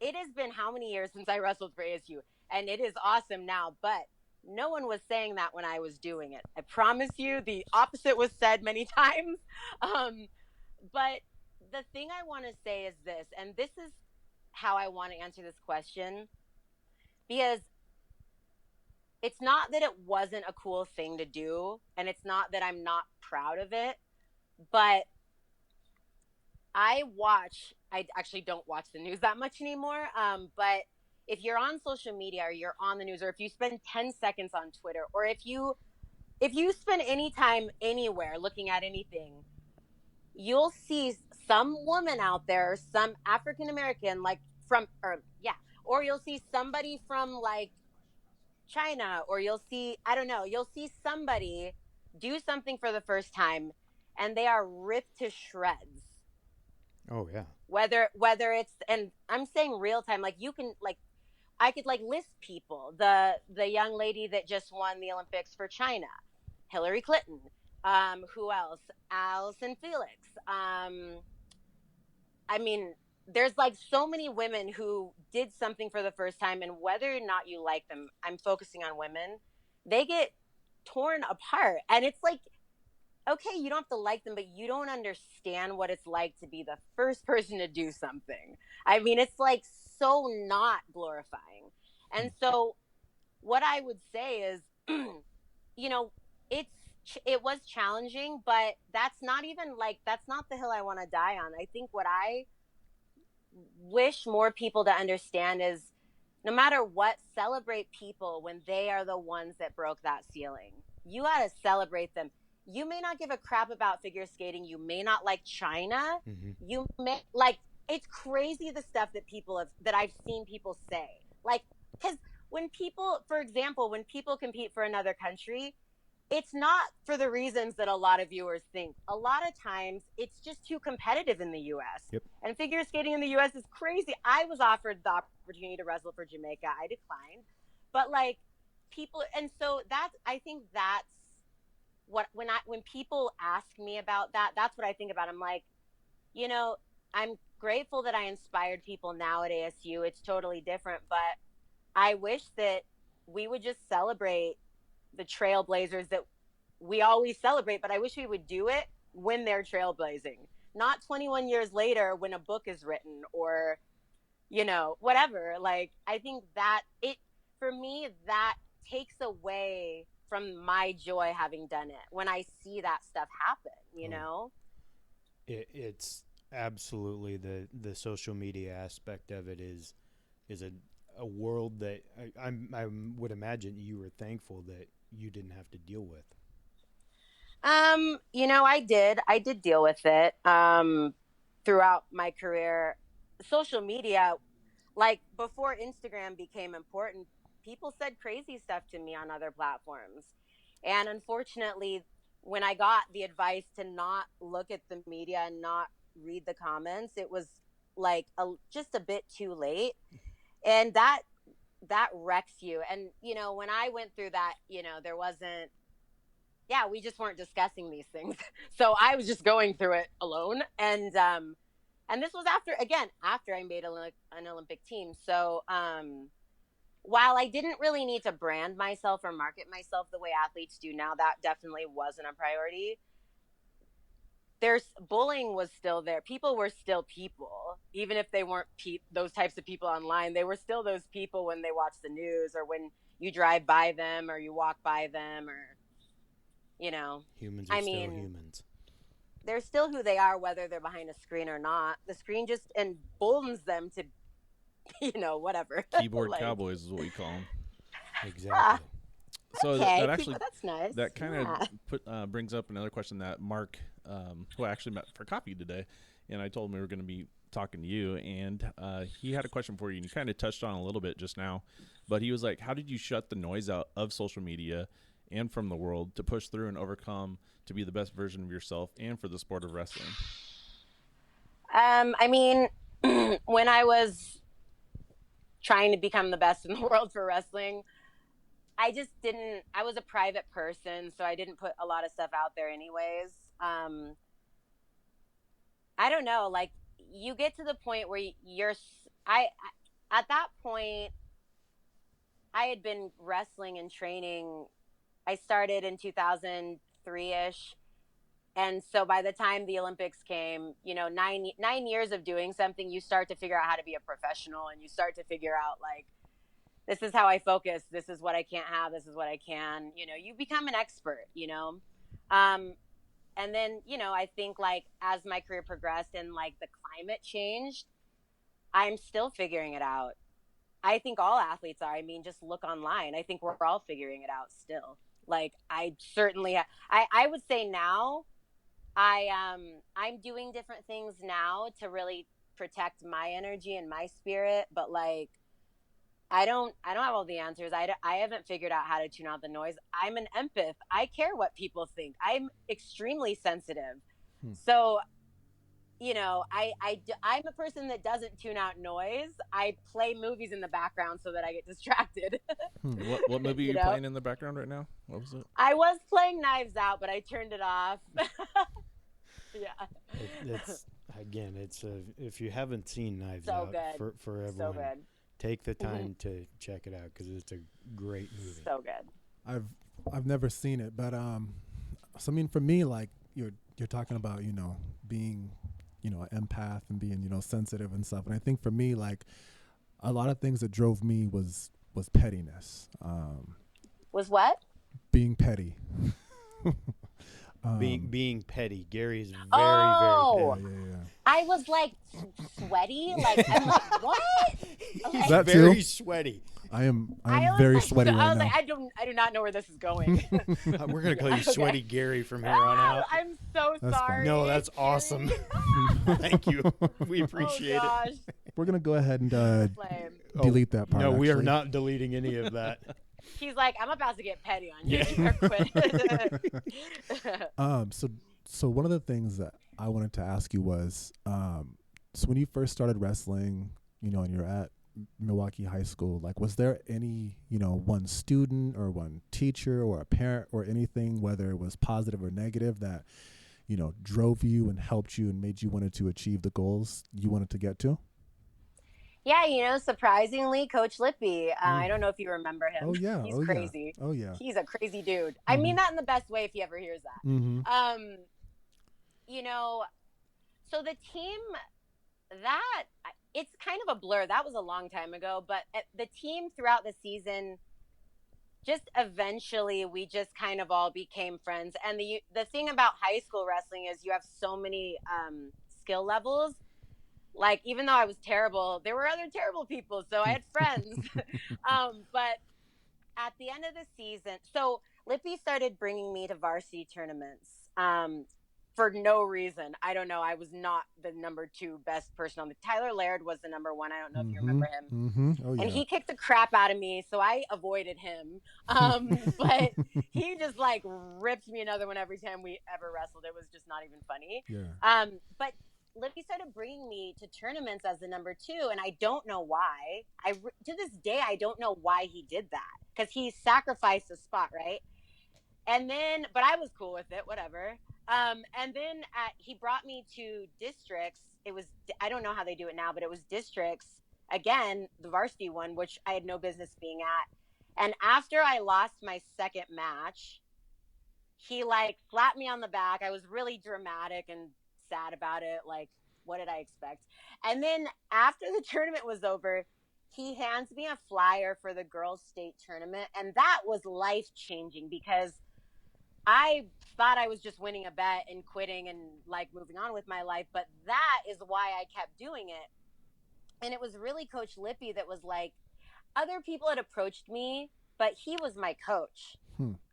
It has been how many years since I wrestled for ASU? And it is awesome now, but no one was saying that when I was doing it. I promise you, the opposite was said many times. But the thing I want to say is this, and this is how I want to answer this question, because it's not that it wasn't a cool thing to do, and it's not that I'm not proud of it, but I actually don't watch the news that much anymore, but if you're on social media or you're on the news, or if you spend 10 seconds on Twitter, or if you spend any time anywhere looking at anything, you'll see some woman out there, some African American, or you'll see somebody from China, or you'll see somebody do something for the first time, and they are ripped to shreds. Oh yeah. Whether it's, and I'm saying real time, you can I could list people. The young lady that just won the Olympics for China, Hillary Clinton. Who else? Allison Felix. I mean, there's so many women who did something for the first time, and whether or not you like them, I'm focusing on women, they get torn apart. And it's okay, you don't have to like them, but you don't understand what it's like to be the first person to do something. I mean, it's so not glorifying. And so what I would say is, it was challenging, but that's not even that's not the hill I want to die on. I think what I wish more people to understand is, no matter what, celebrate people when they are the ones that broke that ceiling. You got to celebrate them. You may not give a crap about figure skating. You may not like China. Mm-hmm. You may it's crazy the stuff that I've seen people say. Because when people, for example, when people compete for another country, it's not for the reasons that a lot of viewers think. A lot of times it's just too competitive in the US. Yep. And figure skating in the US is crazy. I was offered the opportunity to wrestle for Jamaica. I declined. But like people, and so that's, I think that's what, when people ask me about that, that's what I think about. I'm like, you know, I'm grateful that I inspired people now at ASU. It's totally different, but I wish that we would just celebrate the trailblazers that we always celebrate, but I wish we would do it when they're trailblazing, not 21 years later when a book is written or, you know, whatever. Like, I think that for me, that takes away from my joy having done it when I see that stuff happen, you know? It's absolutely the social media aspect of it is a world that I would imagine you were thankful that you didn't have to deal with. You know, I did deal with it throughout my career. Social media, like before Instagram became important, people said crazy stuff to me on other platforms. And unfortunately, when I got the advice to not look at the media and not read the comments, it was like just a bit too late. And that wrecks you. And, you know, when I went through that, you know, we just weren't discussing these things. So I was just going through it alone. And this was after I made an Olympic team. So, while I didn't really need to brand myself or market myself the way athletes do now, that definitely wasn't a priority. Bullying was still there. People were still people, even if they weren't those types of people online. They were still those people when they watch the news or when you drive by them or you walk by them, or, you know, Humans are still humans. They're still who they are, whether they're behind a screen or not. The screen just emboldens them to, you know, whatever. Keyboard like, cowboys is what we call them. Exactly. So okay, that actually, that's nice. That kind of brings up another question that Mark, who I actually met for coffee today, and I told him we were going to be talking to you, and he had a question for you, and you kind of touched on a little bit just now, but he was like, how did you shut the noise out of social media and from the world to push through and overcome to be the best version of yourself and for the sport of wrestling? I mean, when I was trying to become the best in the world for wrestling, I was a private person, so I didn't put a lot of stuff out there anyways. I don't know, like, you get to the point where at that point, I had been wrestling and training. I started in 2003-ish. And so by the time the Olympics came, you know, 9 years of doing something, you start to figure out how to be a professional, and you start to figure out, like, this is how I focus. This is what I can't have. This is what I can. You know, you become an expert, you know. And then, you know, I think, like, as my career progressed and, like, the climate changed, I'm still figuring it out. I think all athletes are. I mean, just look online. I think we're all figuring it out still. Like, I certainly I would say now I'm doing different things now to really protect my energy and my spirit, but, like, I don't have all the answers. I haven't figured out how to tune out the noise. I'm an empath. I care what people think. I'm extremely sensitive. So, you know, I'm a person that doesn't tune out noise. I play movies in the background so that I get distracted. What movie are you playing in the background right now? What was it? I was playing Knives Out, but I turned it off. Yeah. It's if you haven't seen Knives so Out, good. for everyone, so good. Take the time to check it out because it's a great movie. So good. I've never seen it, but so I mean, for me, like, you're talking about, you know, being, you know, an empath and being, you know, sensitive and stuff, and I think for me, like, a lot of things that drove me was pettiness. Was what? Being petty. Being petty. Gary's very, very petty. Yeah. I was, like, sweaty. Like, I'm like, what? He's that very too? sweaty. I am very sweaty right now. I was like, I do not know where this is going. We're gonna call you Sweaty Gary from here on out. I'm so That's sorry. fine. No, that's awesome. Thank you. We appreciate oh, gosh. We're gonna go ahead and Flame. delete that part. No, we are actually. not deleting any of that. He's like, I'm about to get petty on you. You better quit. So one of the things that I wanted to ask you was, so when you first started wrestling, and you're at Milwaukee High School, like, was there any, one student or one teacher or a parent or anything, whether it was positive or negative, that, drove you and helped you and made you wanted to achieve the goals you wanted to get to? Yeah, surprisingly, Coach Lippy. I don't know if you remember him. Oh, yeah. He's crazy. Yeah. Oh, yeah. He's a crazy dude. I mean that in the best way if he ever hears that. So the team, it's kind of a blur. That was a long time ago. But the team throughout the season, just eventually we just kind of all became friends. And the thing about high school wrestling is you have so many skill levels. Like, even though I was terrible, there were other terrible people, so I had friends. But at the end of the season, so Lippy started bringing me to varsity tournaments for no reason. I don't know. I was not the number 2 best person on the. Tyler Laird was the number 1. I don't know if you remember him. Oh, yeah. And he kicked the crap out of me, so I avoided him. But he just like ripped me another one every time we ever wrestled. It was just not even funny. Yeah. But Lippy started bringing me to tournaments as the number 2, and I don't know why. To this day, I don't know why he did that, because he sacrificed a spot, right? And then, but I was cool with it, whatever. And then he brought me to districts. It was, I don't know how they do it now, but it was districts, again, the varsity one, which I had no business being at. And after I lost my second match, he like slapped me on the back. I was really dramatic and sad about it. Like, what did I expect? And then after the tournament was over, he hands me a flyer for the girls' state tournament. And that was life-changing, because I thought I was just winning a bet and quitting and like moving on with my life. But that is why I kept doing it. And it was really Coach Lippy that was like, other people had approached me, but he was my coach.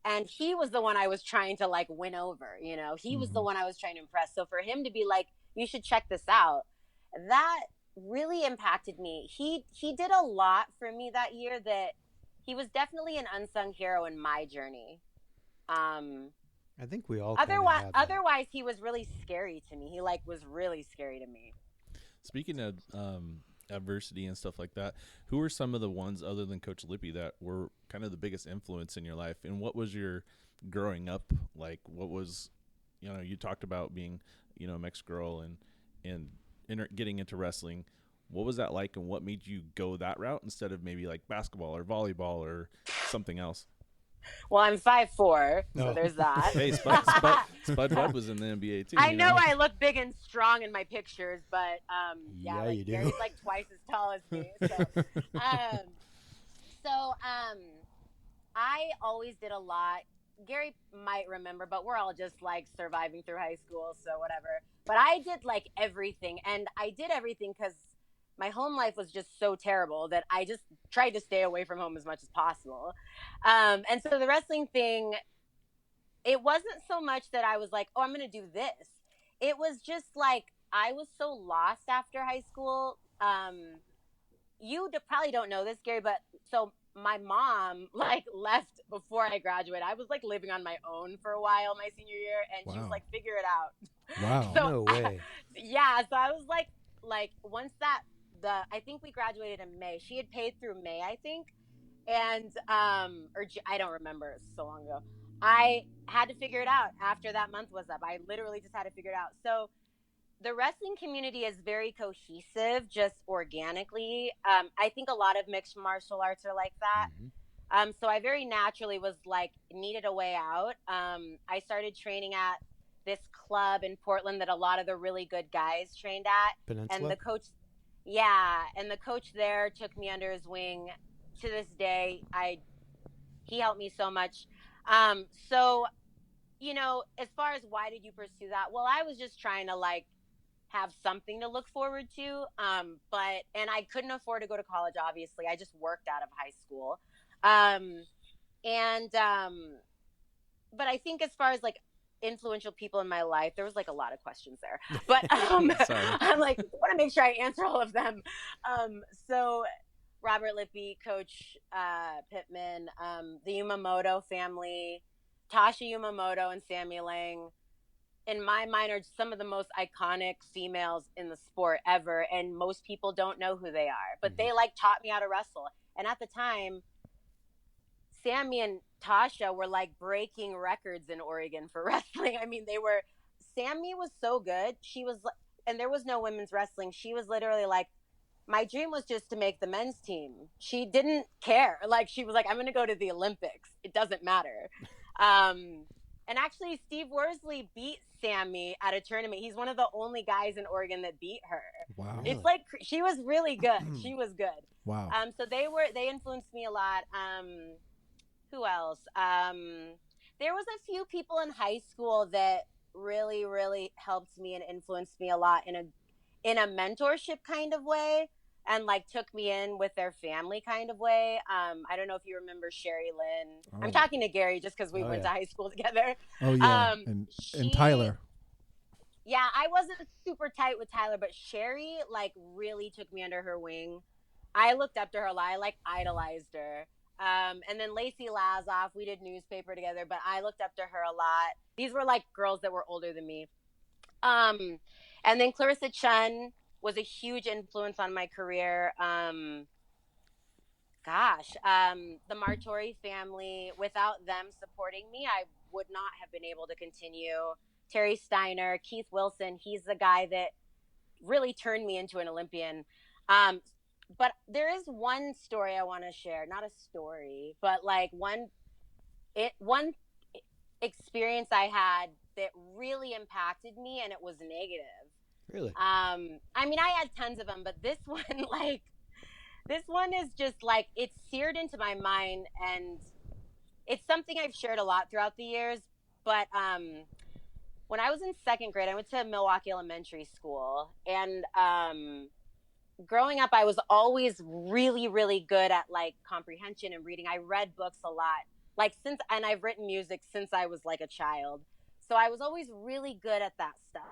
And he was the one I was trying to like win over, he was the one I was trying to impress. So for him to be like, you should check this out, that really impacted me. He did a lot for me that year, that he was definitely an unsung hero in my journey. I think we all otherwise he was really scary to me. He like was really scary to me. Speaking of adversity and stuff like that, who were some of the ones other than Coach Lippy that were kind of the biggest influence in your life? And what was your growing up like? What was, you talked about being, a mixed girl and getting into wrestling. What was that like, and what made you go that route instead of maybe like basketball or volleyball or something else? Well, I'm 5'4", so there's that. Hey, Spud Webb was in the NBA too. I know I look big and strong in my pictures, but yeah, like, you do. Gary's like twice as tall as me. So, I always did a lot. Gary might remember, but we're all just like surviving through high school, so whatever. But I did like everything, and I did everything because my home life was just so terrible that I just tried to stay away from home as much as possible. And so the wrestling thing, it wasn't so much that I was like, oh, I'm going to do this. It was just like, I was so lost after high school. You probably don't know this, Gary, but so my mom like left before I graduated. I was like living on my own for a while my senior year, and she was like, figure it out. Wow. So, No way. Yeah. So I was like once that, I think we graduated in May. She had paid through May, I think. And, or I don't remember. It was so long ago. I had to figure it out after that month was up. I literally just had to figure it out. So the wrestling community is very cohesive, just organically. I think a lot of mixed martial arts are like that. So I very naturally was like, needed a way out. I started training at this club in Portland that a lot of the really good guys trained at. Peninsula? And the coach, yeah, and the coach there took me under his wing. To this day, he helped me so much. So, as far as why did you pursue that? Well, I was just trying to like have something to look forward to. And I couldn't afford to go to college, obviously. I just worked out of high school. But I think as far as like influential people in my life, there was like a lot of questions there, but I'm like, I want to make sure I answer all of them. So Robert Lippy, Coach Pittman, the Yumamoto family, Tasha Yumamoto and Sammy Lang, in my mind, are some of the most iconic females in the sport ever, and most people don't know who they are. But they like taught me how to wrestle. And at the time, Sammy and Tasha were like breaking records in Oregon for wrestling. I mean, Sammy was so good. She was, and there was no women's wrestling. She was literally like, my dream was just to make the men's team. She didn't care. Like, she was like, I'm going to go to the Olympics. It doesn't matter. And actually, Steve Worsley beat Sammy at a tournament. He's one of the only guys in Oregon that beat her. Wow. It's like, she was really good. She was good. Wow. So they influenced me a lot. Who else? There was a few people in high school that really, really helped me and influenced me a lot in a mentorship kind of way, and like took me in with their family kind of way. I don't know if you remember Sherry Lynn. Oh. I'm talking to Gary just because we went to high school together. Oh yeah, and Tyler. Yeah, I wasn't super tight with Tyler, but Sherry like really took me under her wing. I looked up to her a lot. I like idolized her. And then Lacey Lazoff, we did newspaper together, but I looked up to her a lot. These were like girls that were older than me. And then Clarissa Chun was a huge influence on my career. The Martori family, without them supporting me, I would not have been able to continue. Terry Steiner, Keith Wilson, he's the guy that really turned me into an Olympian. But there is one story I want to share, not a story, but like one experience I had that really impacted me, and it was negative. Really? I mean, I had tons of them, but this one is just like, it's seared into my mind, and it's something I've shared a lot throughout the years. But when I was in second grade, I went to Milwaukee Elementary School, and growing up, I was always really, really good at like comprehension and reading. I read books a lot, and I've written music since I was like a child. So I was always really good at that stuff.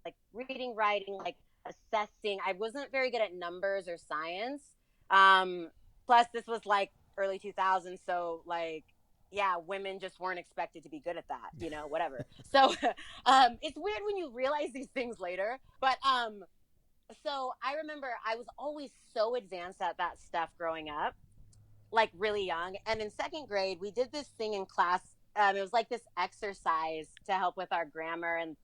Like reading, writing, like assessing. I wasn't very good at numbers or science. Plus this was like early 2000s. So like, yeah, women just weren't expected to be good at that, whatever. So, it's weird when you realize these things later, but, so I remember I was always so advanced at that stuff growing up, like really young. And in second grade, we did this thing in class. It was like this exercise to help with our grammar and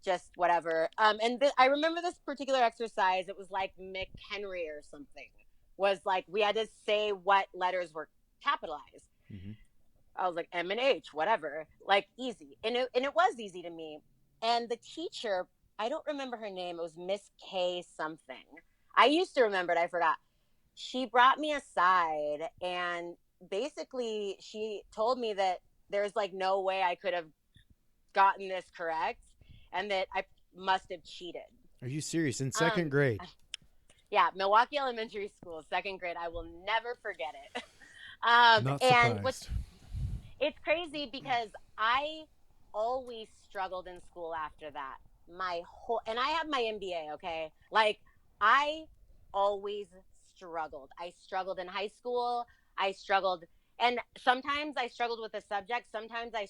just whatever. I remember this particular exercise. It was like McHenry or something. Was like, we had to say what letters were capitalized. Mm-hmm. I was like, M and H, whatever, like easy. And it was easy to me. And the teacher, I don't remember her name. It was Miss K something. I used to remember it. I forgot. She brought me aside, and basically she told me that there's like no way I could have gotten this correct, and that I must have cheated. Are you serious? In second grade? Yeah, Milwaukee Elementary School, second grade. I will never forget it. Not and surprised. It's crazy because I always struggled in school after that. And I have my MBA, okay? Like, I always struggled. I struggled in high school. And sometimes I struggled with a subject. Sometimes I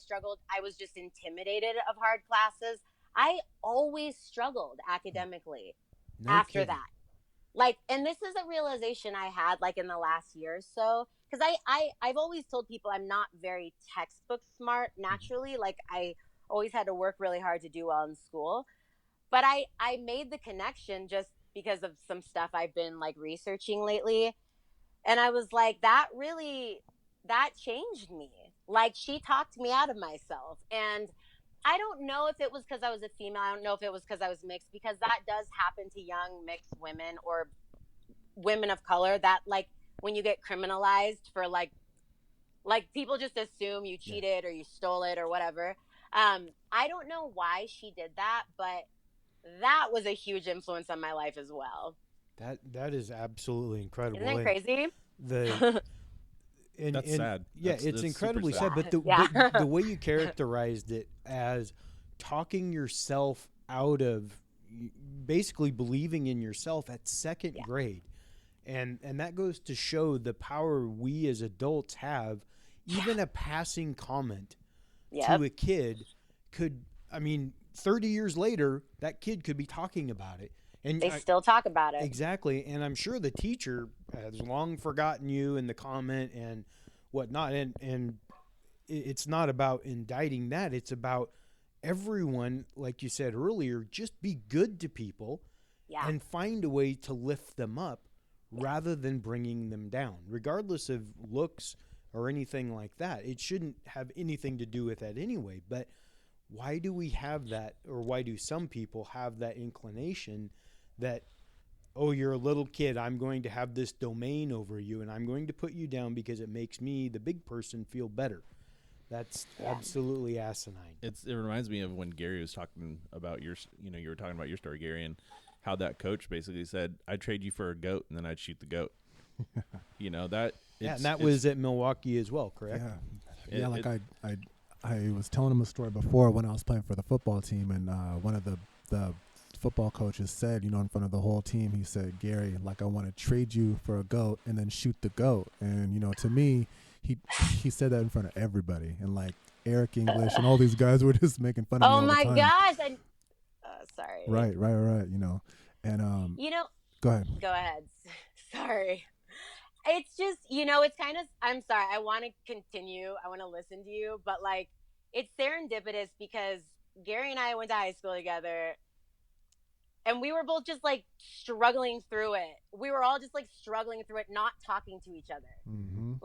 was just intimidated of hard classes. I always struggled academically after that. Like, and this is a realization I had like in the last year or so, because I've always told people I'm not very textbook smart naturally. Like, I always had to work really hard to do well in school. But I made the connection just because of some stuff I've been like researching lately. And I was like, that changed me. Like, she talked me out of myself. And I don't know if it was because I was a female. I don't know if it was because I was mixed, because that does happen to young mixed women or women of color, that like when you get criminalized for like people just assume you cheated or you stole it or whatever. I don't know why she did that, but that was a huge influence on my life as well. That is absolutely incredible. Isn't that crazy? That's sad. Yeah, that's incredibly sad. But the way you characterized it as talking yourself out of basically believing in yourself at second grade, And that goes to show the power we as adults have. Even a passing comment to a kid could, 30 years later, that kid could be talking about it. And they still talk about it. Exactly. And I'm sure the teacher has long forgotten you and the comment and whatnot. And it's not about indicting that. It's about everyone, like you said earlier, just be good to people and find a way to lift them up rather than bringing them down, regardless of looks or anything like that. It shouldn't have anything to do with that anyway. But why do we have that, or why do some people have that inclination that, oh, you're a little kid, I'm going to have this domain over you and I'm going to put you down because it makes me, the big person, feel better? That's absolutely asinine. It reminds me of when Gary was talking about you were talking about your story, Gary, and how that coach basically said, I'd trade you for a goat and then I'd shoot the goat. And that was at Milwaukee as well, correct? Yeah. I was telling him a story before when I was playing for the football team, and one of the football coaches said, in front of the whole team, he said, Gary, I want to trade you for a goat and then shoot the goat. And, to me, he said that in front of everybody, and Eric English and all these guys were just making fun of me all the time. Oh my gosh. Sorry. Right. And, go ahead. Sorry. It's just, it's kind of, I'm sorry. I want to continue. I want to listen to you, but it's serendipitous because Gary and I went to high school together and we were both just struggling through it. We were all just struggling through it, not talking to each other. Mm-hmm.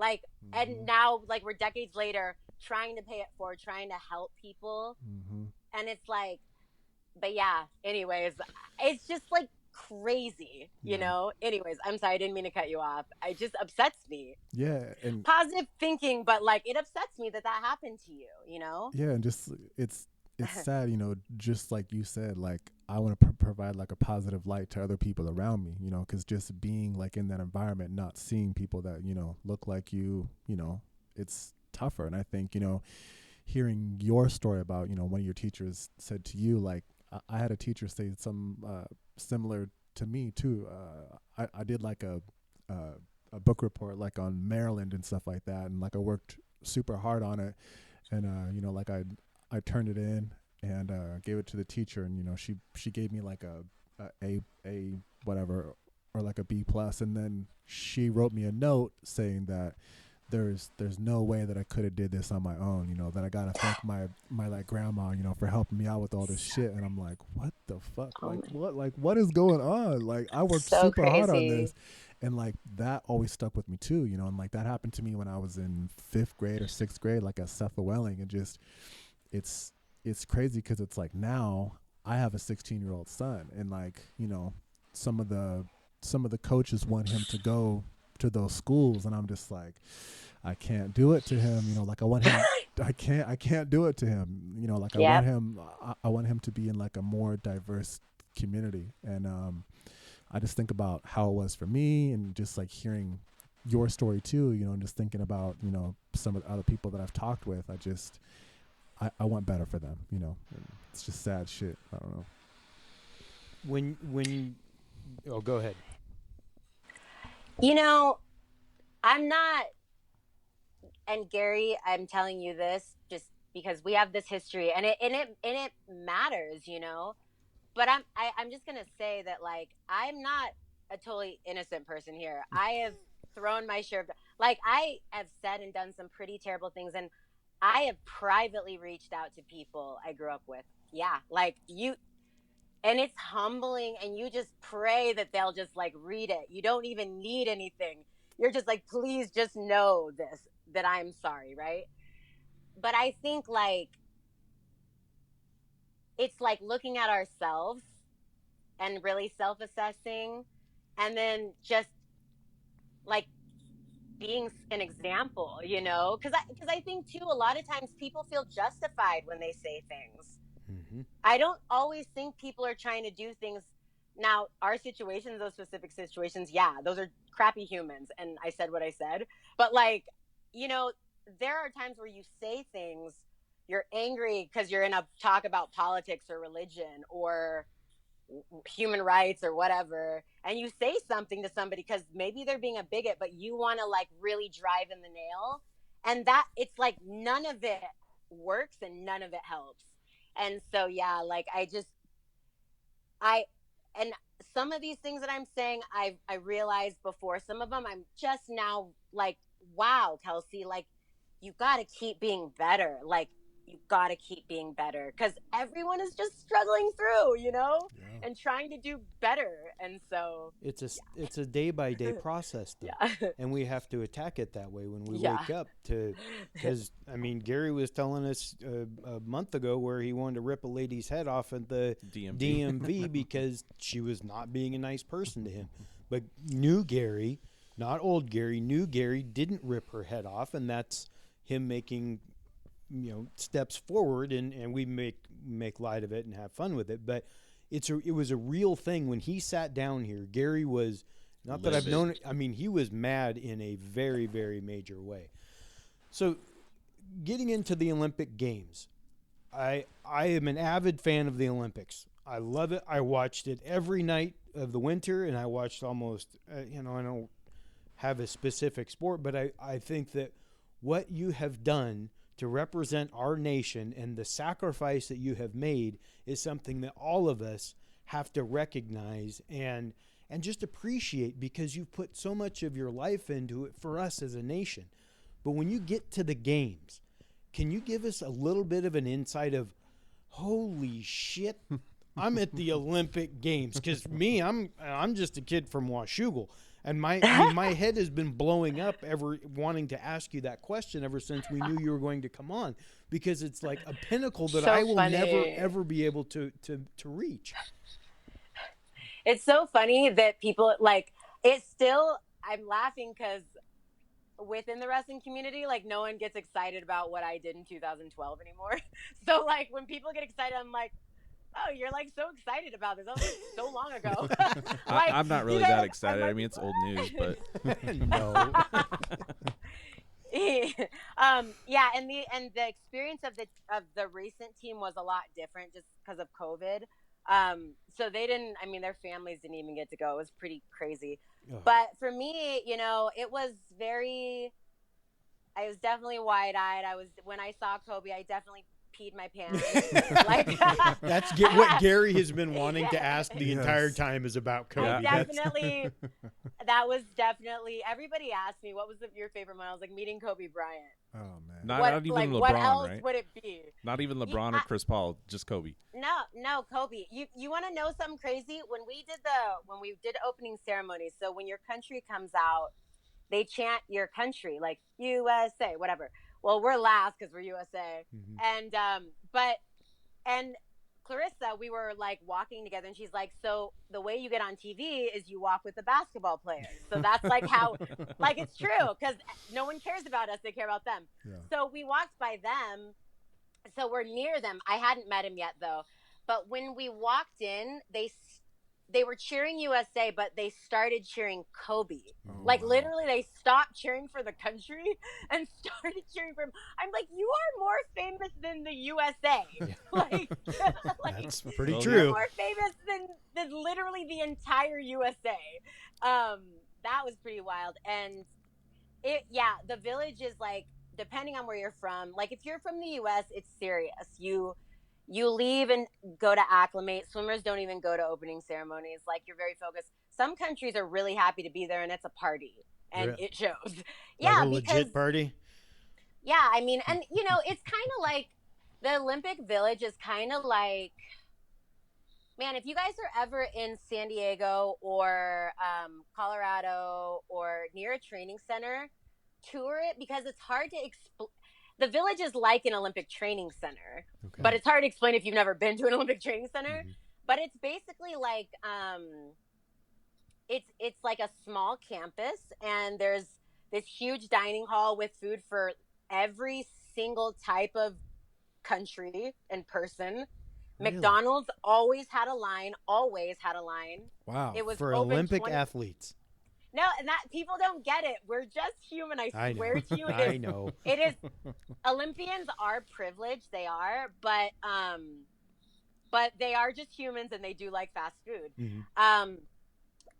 And now we're decades later trying to pay it forward, trying to help people. Mm-hmm. And it's but yeah, anyways, it's just crazy, anyways, I'm sorry, I didn't mean to cut you off. It just upsets me. Yeah. And positive thinking, but it upsets me that happened to you, Yeah. And just, it's sad, just like you said, I want to provide a positive light to other people around me, because just being in that environment, not seeing people that, look like you, it's tougher. And I think, hearing your story about, one of your teachers said to you, I had a teacher say some similar to me too. I did a book report on Maryland and stuff like that, and I worked super hard on it, and I turned it in and gave it to the teacher, and she gave me a whatever, or a B plus, and then she wrote me a note saying that there's no way that I could have did this on my own, that I gotta thank my grandma, for helping me out with all this shit. And I'm like, what the fuck? What is going on? I worked super hard on this. And that always stuck with me too, and that happened to me when I was in 5th grade or 6th grade, at Seth Welling. And just, it's crazy because it's now I have a 16-year-old son, and some of the coaches want him to go to those schools, and I'm just I can't do it to him, I want him I can't do it to him, I want him to be in a more diverse community. And I just think about how it was for me, and just hearing your story too, and just thinking about some of the other people that I've talked with. I want better for them, it's just sad shit. I don't know. When go ahead. I'm not, and Gary, I'm telling you this just because we have this history, and it matters, but I'm just gonna say that I'm not a totally innocent person here. I have thrown my share of, I have said and done some pretty terrible things, and I have privately reached out to people I grew up with. Yeah, you. And it's humbling, and you just pray that they'll just read it. You don't even need anything. You're just please just know this, that I'm sorry, right? But I think it's looking at ourselves and really self-assessing, and then just being an example, because I think too, a lot of times people feel justified when they say things. Mm-hmm. I don't always think people are trying to do things. Now, our situations, those specific situations, yeah, those are crappy humans. And I said what I said. But there are times where you say things, you're angry because you're in a talk about politics or religion, or human rights or whatever, and you say something to somebody because maybe they're being a bigot, but you want to like really drive in the nail, and that it's like none of it works and none of it helps. And so yeah, like I and some of these things that I'm saying, I realized before. Some of them I'm just now like, wow, Kelsey, like you got to keep being better. Like you got to keep being better because everyone is just struggling through, and trying to do better. And so it's a day by day process, though. Yeah. And we have to attack it that way when we wake up because I mean, Gary was telling us a month ago where he wanted to rip a lady's head off at the DMV because she was not being a nice person to him. But new Gary, not old Gary, new Gary didn't rip her head off, and that's him making steps forward, and we make light of it and have fun with it. But it was a real thing when he sat down here. Gary was not that I've known. I mean, he was mad in a very, very major way. So, getting into the Olympic Games, I am an avid fan of the Olympics. I love it. I watched it every night of the winter, and I watched almost. I don't have a specific sport, but I think that what you have done to represent our nation and the sacrifice that you have made is something that all of us have to recognize and just appreciate, because you've put so much of your life into it for us as a nation. But when you get to the games, can you give us a little bit of an insight of, holy shit, I'm at the Olympic Games? Because me, I'm just a kid from Washougal. And my head has been blowing up wanting to ask you that question ever since we knew you were going to come on, because it's like a pinnacle that I will never, ever be able to reach. It's so funny that people like it's still, I'm laughing because within the wrestling community, like no one gets excited about what I did in 2012 anymore. So like when people get excited, I'm like, oh, you're like so excited about this. That was like so long ago. Like, I'm not really that excited. I mean, it's old news, but no. Yeah, and the experience of the recent team was a lot different just because of COVID. So they didn't. I mean, their families didn't even get to go. It was pretty crazy. Ugh. But for me, it was very. I was definitely wide-eyed. When I saw Kobe, I definitely peed my pants. Like that's what Gary has been wanting to ask the entire time is about Kobe. That was definitely. Everybody asked me what was your favorite moment. I was like, meeting Kobe Bryant. Oh man, not even LeBron, what else right? would it be? Not even LeBron or Chris Paul, just Kobe. No, Kobe. You want to know something crazy? When we did opening ceremonies, so when your country comes out, they chant your country, like USA, whatever. Well, we're last because we're USA. Mm-hmm. And Clarissa, we were like walking together, and she's like, so the way you get on TV is you walk with the basketball players. So that's like how, like, it's true, because no one cares about us. They care about them. Yeah. So we walked by them. So we're near them. I hadn't met him yet, though. But when we walked in, they were cheering USA, but they started cheering Kobe. Oh, like, wow. Literally, they stopped cheering for the country and started cheering for him. I'm like, you are more famous than the USA. like That's pretty true. You're more famous than literally the entire USA. That was pretty wild. And the village is like, depending on where you're from, like if you're from the US, it's serious. You leave and go to acclimate. Swimmers don't even go to opening ceremonies. Like, you're very focused. Some countries are really happy to be there, and it's a party, and it shows. Like a legit party? Yeah, I mean, and, it's kind of like the Olympic Village is kind of like, man, if you guys are ever in San Diego or Colorado or near a training center, tour it, because it's hard to explain. The village is like an Olympic training center, but it's hard to explain if you've never been to an Olympic training center. Mm-hmm. But it's basically like it's like a small campus, and there's this huge dining hall with food for every single type of country and person. Really? McDonald's always had a line. Wow! It was for Olympic athletes. No, and that people don't get it. We're just human. I swear to you. I know. It is. Olympians are privileged. They are, but but they are just humans and they do like fast food. Mm-hmm.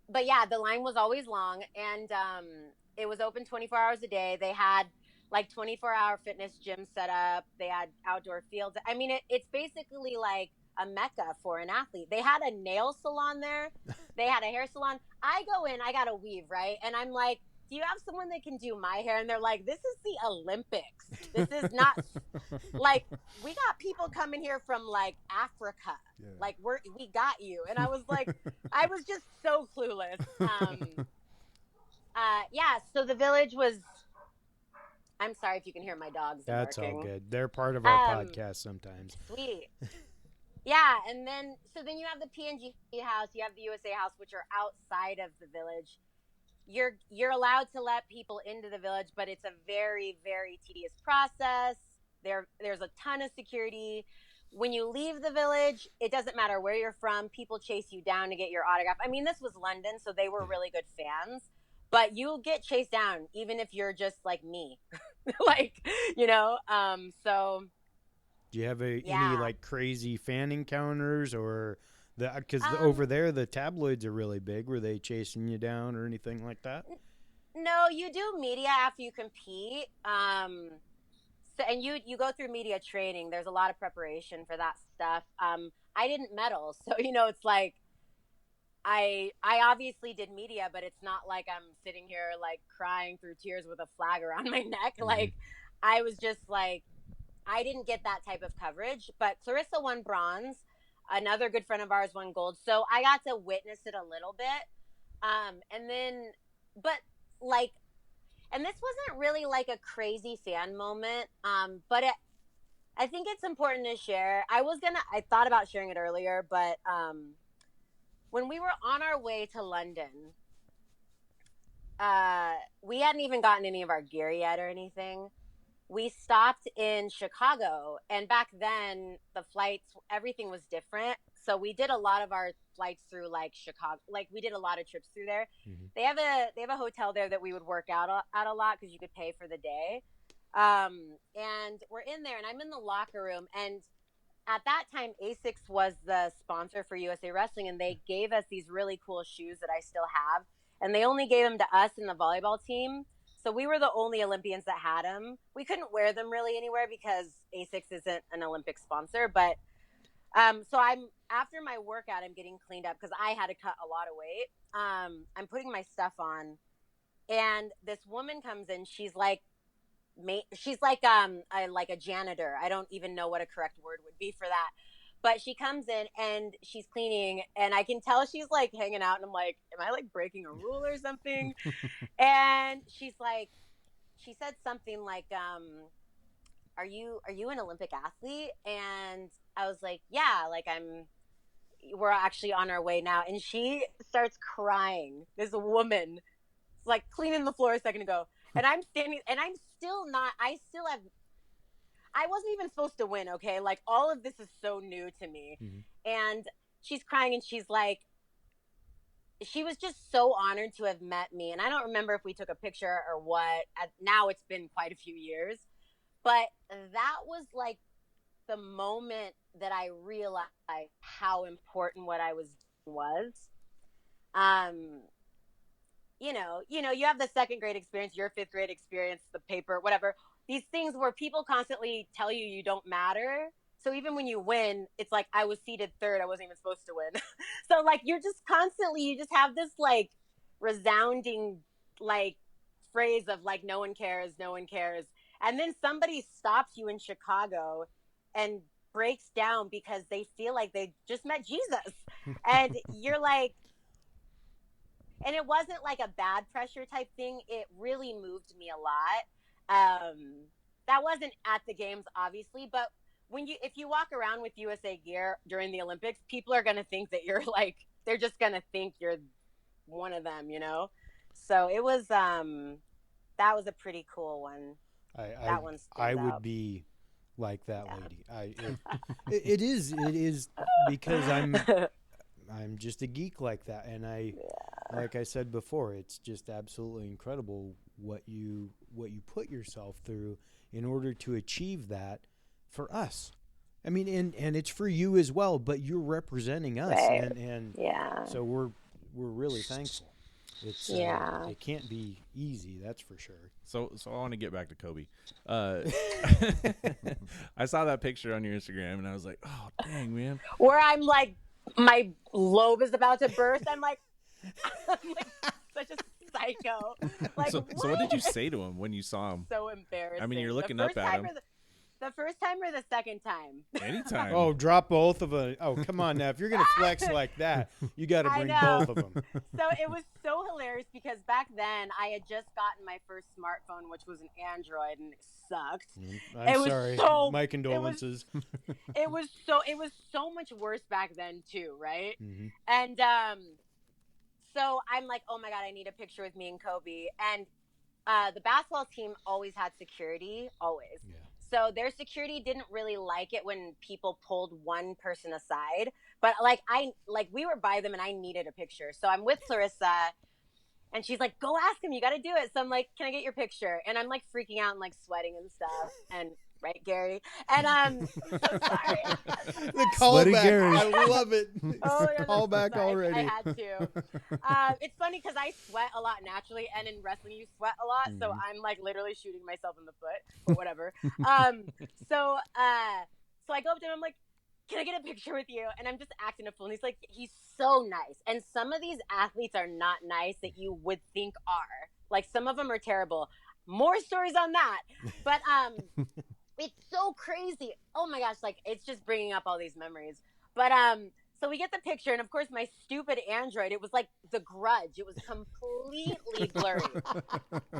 But yeah, the line was always long, and it was open 24 hours a day. They had like 24-hour fitness gyms set up. They had outdoor fields. I mean, it's basically like a mecca for an athlete. They had a nail salon there. They had a hair salon. I go in, I got to weave, right? And I'm like, do you have someone that can do my hair? And they're like, this is the Olympics. This is not like, we got people coming here from like Africa. Yeah. Like we got you. And I was like, I was just so clueless. Yeah. So the village was, I'm sorry if you can hear my dogs. That's barking. All good. They're part of our podcast sometimes. Sweet. Yeah. And then you have the PNG house, you have the USA house, which are outside of the village. You're allowed to let people into the village, but it's a very, very tedious process. There's a ton of security. When you leave the village, it doesn't matter where you're from. People chase you down to get your autograph. I mean, this was London, so they were really good fans. But you'll get chased down, even if you're just like me. Like, so. Do you have any like crazy fan encounters or... Because over there, the tabloids are really big. Were they chasing you down or anything like that? No, you do media after you compete. So, and you go through media training. There's a lot of preparation for that stuff. I didn't medal. So, it's like I obviously did media, but it's not like I'm sitting here like crying through tears with a flag around my neck. Mm-hmm. Like I was just like, I didn't get that type of coverage. But Clarissa won bronze. Another good friend of ours won gold. So I got to witness it a little bit. And this wasn't really like a crazy fan moment. But I think it's important to share. I thought about sharing it earlier, but when we were on our way to London, we hadn't even gotten any of our gear yet or anything. We stopped in Chicago, and back then the flights, everything was different. So we did a lot of our flights through like Chicago, like we did a lot of trips through there. Mm-hmm. They have a hotel there that we would work out at a lot because you could pay for the day. And we're in there, and I'm in the locker room, and at that time Asics was the sponsor for USA Wrestling, and they gave us these really cool shoes that I still have, and they only gave them to us and the volleyball team. So we were the only Olympians that had them. We couldn't wear them really anywhere because Asics isn't an Olympic sponsor. But so after my workout, I'm getting cleaned up because I had to cut a lot of weight. I'm putting my stuff on, and this woman comes in. She's like a janitor. I don't even know what a correct word would be for that. But she comes in and she's cleaning, and I can tell she's like hanging out, and I'm like, am I like breaking a rule or something? And she said something like, are you an Olympic athlete? And I was like, yeah, like we're actually on our way now. And she starts crying. This woman is like cleaning the floor a second ago. And I'm standing, and I wasn't even supposed to win, okay? Like, all of this is so new to me. Mm-hmm. And she's crying, and she's like, she was just so honored to have met me. And I don't remember if we took a picture or what. Now it's been quite a few years. But that was, like, the moment that I realized how important what I was doing was. You have the second grade experience, your fifth grade experience, the paper, whatever. These things where people constantly tell you don't matter. So even when you win, it's like, I was seated third. I wasn't even supposed to win. So like, you just have this like resounding like phrase of like, no one cares. And then somebody stops you in Chicago and breaks down because they feel like they just met Jesus. And you're like, and it wasn't like a bad pressure type thing. It really moved me a lot. That wasn't at the games, obviously, but if you walk around with USA gear during the Olympics, people are going to think that you're like, they're just going to think you're one of them, So it was, that was a pretty cool one. I would be like that lady. It is because I'm just a geek like that. And like I said before, it's just absolutely incredible what you put yourself through in order to achieve that for us. I mean, and it's for you as well, but you're representing us, Right. and Yeah. so we're really thankful. It's it can't be easy, that's for sure. So I want to get back to Kobe. I saw that picture on your Instagram, and I was like, oh, dang, man. Where I'm like, my lobe is about to burst. I'm like such a psycho. Like, So what did you say to him when you saw him? So embarrassing. I mean, you're looking The up first at time him. or the first time or the second time? Anytime. Oh, drop both of them. Oh, come on now. If you're going to flex like that, you got to I bring know. both of them. So it was so hilarious because back then I had just gotten my first smartphone, which was an Android, and it sucked. I'm It was sorry. so- My condolences. It was so much worse back then too, right? Mm-hmm. And so I'm like, oh my God, I need a picture with me and Kobe. And the basketball team always had security, always. Yeah. So their security didn't really like it when people pulled one person aside. But we were by them and I needed a picture. So I'm with Clarissa and she's like, go ask him, you got to do it. So I'm like, can I get your picture? And I'm like freaking out and like sweating and stuff. And right, Gary? And I'm so sorry. The Sweaty callback. Gary. I love it. Oh, yeah, Callback sorry. already. I had to. It's funny because I sweat a lot naturally, and in wrestling you sweat a lot, so I'm like literally shooting myself in the foot, but whatever. So I go up to him, I'm like, can I get a picture with you? And I'm just acting a fool. And he's like, he's so nice. And some of these athletes are not nice that you would think are. Like, some of them are terrible. More stories on that. But it's so crazy. Oh my gosh, like it's just bringing up all these memories. But so we get the picture, and of course my stupid Android, it was like The Grudge. It was completely blurry.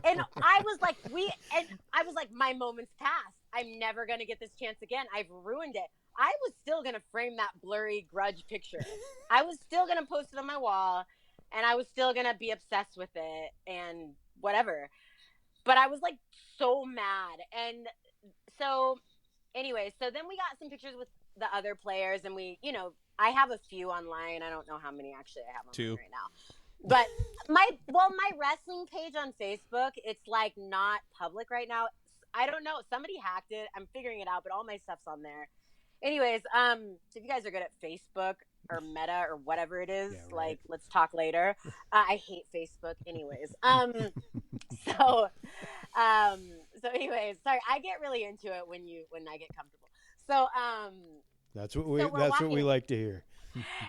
And I was like, my moment's passed. I'm never gonna get this chance again. I've ruined it. I was still gonna frame that blurry Grudge picture. I was still gonna post it on my wall, and I was still gonna be obsessed with it and whatever. But I was like so mad. And so anyway, so then we got some pictures with the other players, and I have a few online. I don't know how many actually I have online 2 right now. But my wrestling page on Facebook, it's like not public right now. I don't know. Somebody hacked it. I'm figuring it out, but all my stuff's on there. Anyways, so if you guys are good at Facebook or Meta or whatever it is, like, let's talk later. I hate Facebook anyways. So anyways, sorry, I get really into it when I get comfortable. So That's what we like to hear.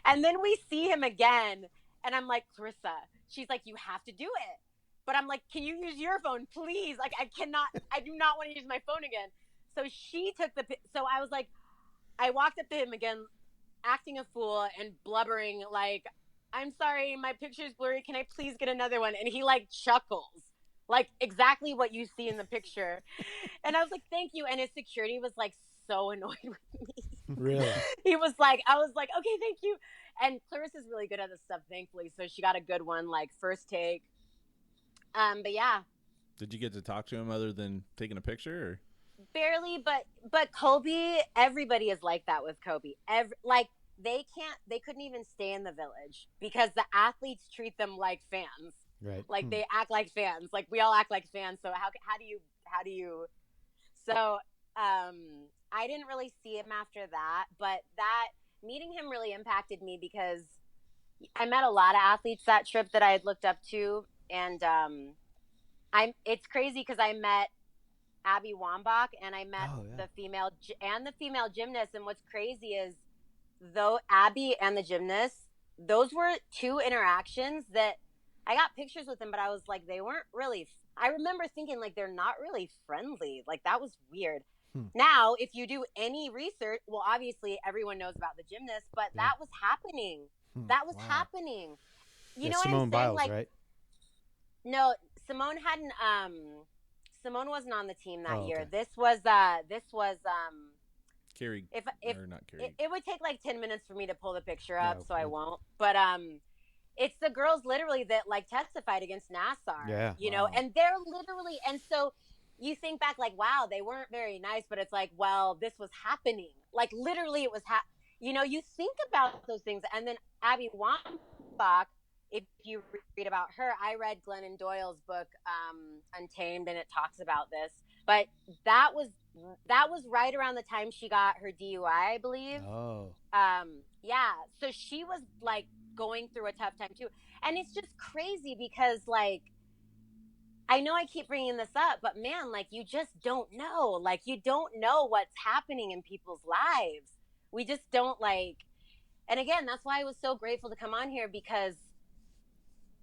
and then we see him again, and I'm like, Clarissa, she's like, you have to do it. But I'm like, can you use your phone, please? Like, I do not want to use my phone again. So she took so I was like, I walked up to him again, acting a fool and blubbering, like, I'm sorry, my picture's blurry. Can I please get another one? And he like chuckles, like exactly what you see in the picture. And I was like, thank you. And his security was like so annoyed with me. Really? I was like, okay, thank you. And Clarissa's really good at this stuff, thankfully. So she got a good one, like first take. But yeah. Did you get to talk to him other than taking a picture? Or? Barely, but Kobe, everybody is like that with Kobe. They couldn't even stay in the village because the athletes treat them like fans. Right. Like they act like fans. Like we all act like fans. So how do you? So I didn't really see him after that, but that meeting him really impacted me because I met a lot of athletes that trip that I had looked up to, and it's crazy because I met Abby Wambach and I met the female gymnast. And what's crazy is though Abby and the gymnast, those were two interactions that I got pictures with them, but I was like, they weren't really, I remember thinking like, they're not really friendly. Like that was weird. Now, if you do any research, well, obviously everyone knows about the gymnast, but that was happening. That was happening. You know what Simone I'm saying? Biles, like, right? No, Simone hadn't, Simone wasn't on the team that year. Okay. This was Carrie, if or not Carrie. it would take like 10 minutes for me to pull the picture up, Yeah, so I won't. But it's the girls literally that like testified against Nassar. Yeah. You know, and they're literally, and so you think back like, wow, they weren't very nice, but it's like, well, this was happening. Like literally it was you know, you think about those things. And then Abby Wambach, if you read about her, I read Glennon Doyle's book, Untamed, and it talks about this. But that was right around the time she got her DUI, I believe. Oh. Yeah. So she was like going through a tough time too. And it's just crazy because like, I know I keep bringing this up, but man, like you just don't know. Like you don't know what's happening in people's lives. We just don't like, and again, that's why I was so grateful to come on here, because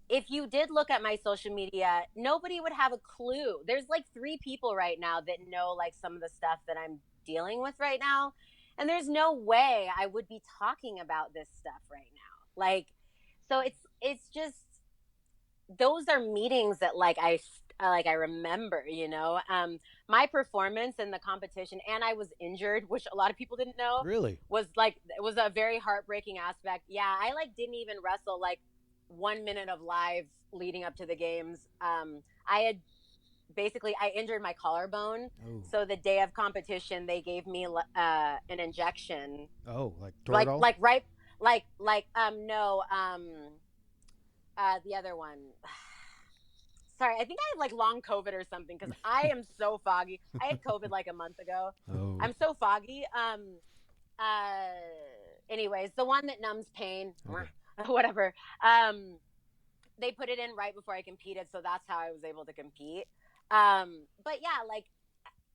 if you did look at my social media, nobody would have a clue. There's like 3 people right now that know like some of the stuff that I'm dealing with right now. And there's no way I would be talking about this stuff right now. Like, so it's just, those are meetings that like I remember, you know, my performance in the competition, and I was injured, which a lot of people didn't know. Really? Was like, it was a very heartbreaking aspect. Yeah, I like didn't even wrestle like 1 minute of live leading up to the games. I injured my collarbone. Oh. So the day of competition, they gave me an injection. Oh, like Toradol? The other one. Sorry, I think I had like long COVID or something, because I am so foggy. I had COVID like a month ago. Oh. I'm so foggy. Anyways, the one that numbs pain, whatever. They put it in right before I competed, so that's how I was able to compete. But yeah, like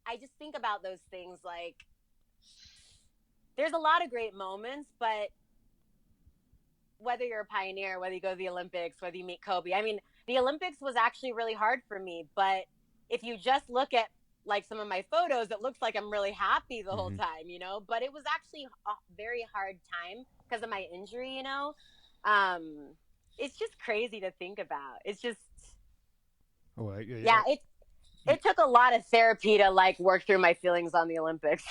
I just think about those things. Like, there's a lot of great moments, but whether you're a pioneer, whether you go to the Olympics, whether you meet Kobe, I mean, the Olympics was actually really hard for me. But if you just look at like some of my photos, it looks like I'm really happy the whole time, you know, but it was actually a very hard time because of my injury, you know. It's just crazy to think about. It's just, it took a lot of therapy to like work through my feelings on the Olympics.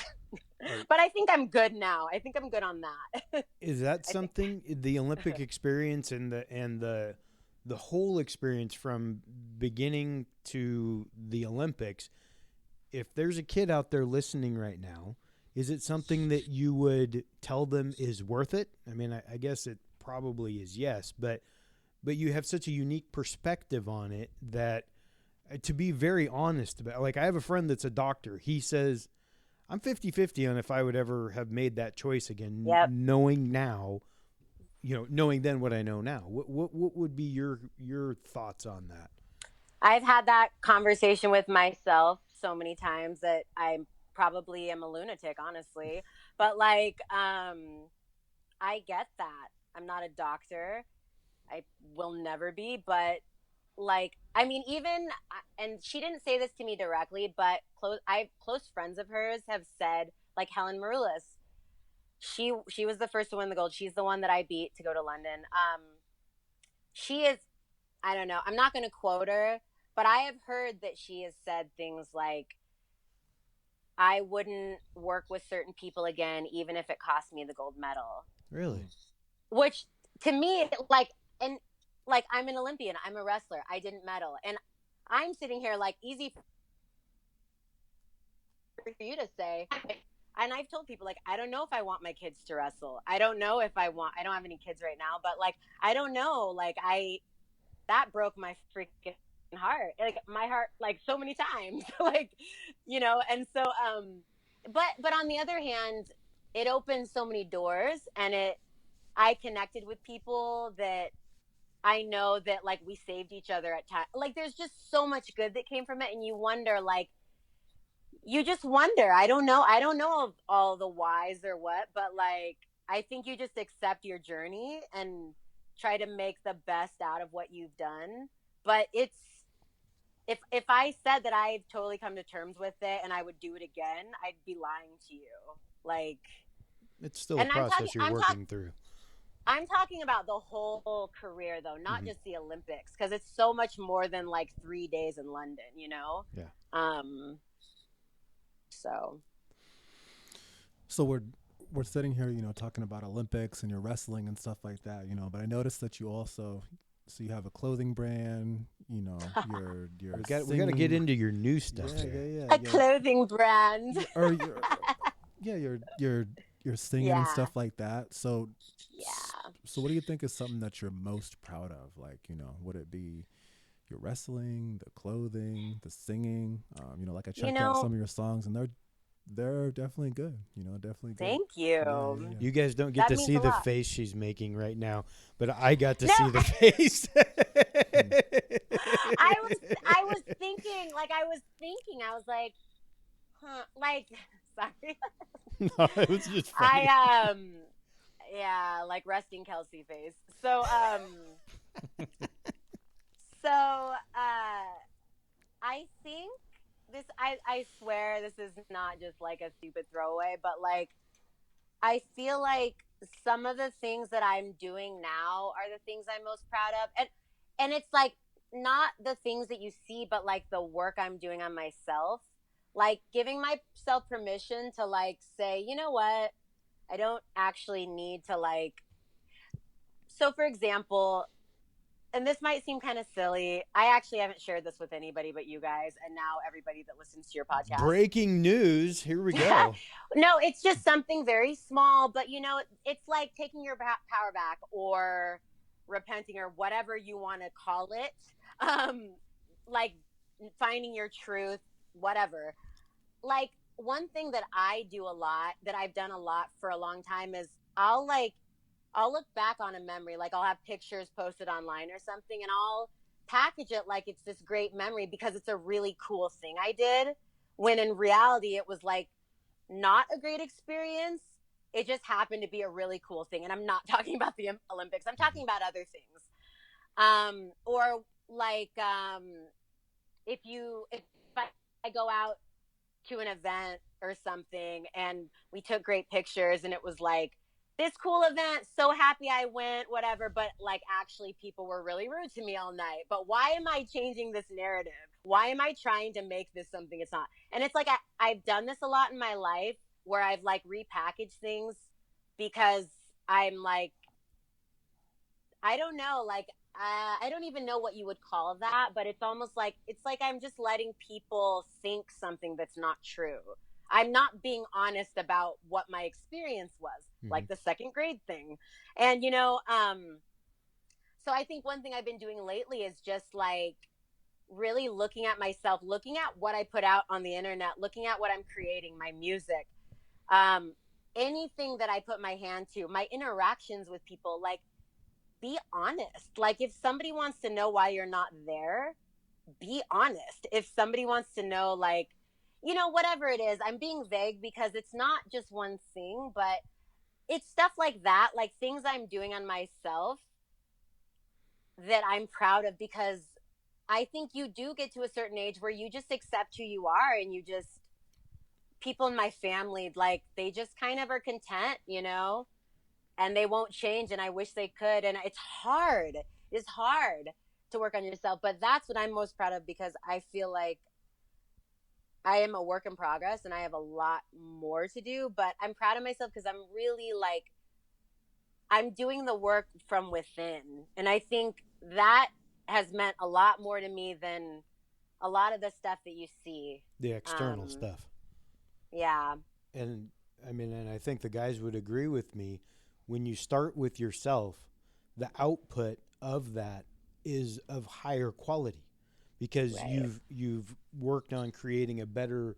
But I think I'm good now. I think I'm good on that. Is that something, the Olympic experience and the whole experience from beginning to the Olympics, if there's a kid out there listening right now, is it something that you would tell them is worth it? I mean, I guess it probably is, yes, but you have such a unique perspective on it that, to be very honest about, like, I have a friend that's a doctor. He says, I'm 50-50 on if I would ever have made that choice again, knowing now, you know, knowing then what I know now. What would be your thoughts on that? I've had that conversation with myself so many times that I probably am a lunatic, honestly. But like, I get that. I'm not a doctor. I will never be, but like, I mean, even, and she didn't say this to me directly, but close friends of hers have said, like Helen Maroulis, she was the first to win the gold. She's the one that I beat to go to London. She is, I don't know, I'm not going to quote her, but I have heard that she has said things like, I wouldn't work with certain people again, even if it cost me the gold medal. Really? Which to me, like, and like, I'm an Olympian, I'm a wrestler, I didn't medal. And I'm sitting here like, easy for you to say. And I've told people, like, I don't know if I want my kids to wrestle. I don't know if I don't have any kids right now, but like, I don't know. Like, that broke my freaking heart. Like, my heart, like, so many times, like, you know. And so, but on the other hand, it opened so many doors, and I connected with people that I know that, like, we saved each other at times. Like, there's just so much good that came from it. And you wonder, like, you just wonder. I don't know of all the whys or what, but like, I think you just accept your journey and try to make the best out of what you've done. But it's, if I said that I've totally come to terms with it and I would do it again, I'd be lying to you. Like, it's still a process you're working through. I'm talking about the whole career, though, not just the Olympics, because it's so much more than like 3 days in London, you know? Yeah. So we're sitting here, you know, talking about Olympics and your wrestling and stuff like that, you know, but I noticed that you also, so you have a clothing brand, you know, you're we got to get into your new stuff. A clothing brand. Or you're singing and stuff like that. So so what do you think is something that you're most proud of? Like, you know, would it be your wrestling, the clothing, the singing. You know, like I checked You out know, some of your songs, and they're definitely good. You know, definitely good. thank Yeah, you. yeah, yeah. You guys don't get That to means see a the lot. face she's making right now, but I got to No, see the face. I was thinking, I was like, huh, like, sorry. No, it was just funny. Yeah, like resting Kelsey face. I think I swear this is not just like a stupid throwaway, but like, I feel like some of the things that I'm doing now are the things I'm most proud of. And it's like not the things that you see, but like the work I'm doing on myself. Like giving myself permission to like say, you know what? I don't actually need to like, so for example, and this might seem kind of silly. I actually haven't shared this with anybody but you guys and now everybody that listens to your podcast. Breaking news. Here we go. No, it's just something very small, but you know, it's like taking your power back or repenting or whatever you want to call it. Like finding your truth, whatever. Like one thing that I do a lot, that I've done a lot for a long time is I'll look back on a memory, like I'll have pictures posted online or something, and I'll package it like it's this great memory because it's a really cool thing I did, when in reality it was like not a great experience. It just happened to be a really cool thing. And I'm not talking about the Olympics. I'm talking about other things. Or like, if I go out to an event or something and we took great pictures and it was like this cool event, so happy I went, whatever, but like actually people were really rude to me all night. But why am I changing this narrative? Why am I trying to make this something it's not? And it's like I've done this a lot in my life where I've like repackaged things because I'm like, I don't know, like I don't even know what you would call that, but it's almost like, it's like I'm just letting people think something that's not true. I'm not being honest about what my experience was, like the second grade thing. And, you know, so I think one thing I've been doing lately is just like really looking at myself, looking at what I put out on the internet, looking at what I'm creating, my music, anything that I put my hand to, my interactions with people, like be honest. Like if somebody wants to know why you're not there, be honest. If somebody wants to know, like, you know, whatever it is, I'm being vague because it's not just one thing, but it's stuff like that, like things I'm doing on myself that I'm proud of, because I think you do get to a certain age where you just accept who you are, and you just, people in my family, like they just kind of are content, you know, and they won't change, and I wish they could. And it's hard to work on yourself, but that's what I'm most proud of, because I feel like I am a work in progress and I have a lot more to do, but I'm proud of myself because I'm really like, I'm doing the work from within. And I think that has meant a lot more to me than a lot of the stuff that you see. The external stuff. Yeah. And I mean, and I think the guys would agree with me. When you start with yourself, the output of that is of higher quality, because you've worked on creating a better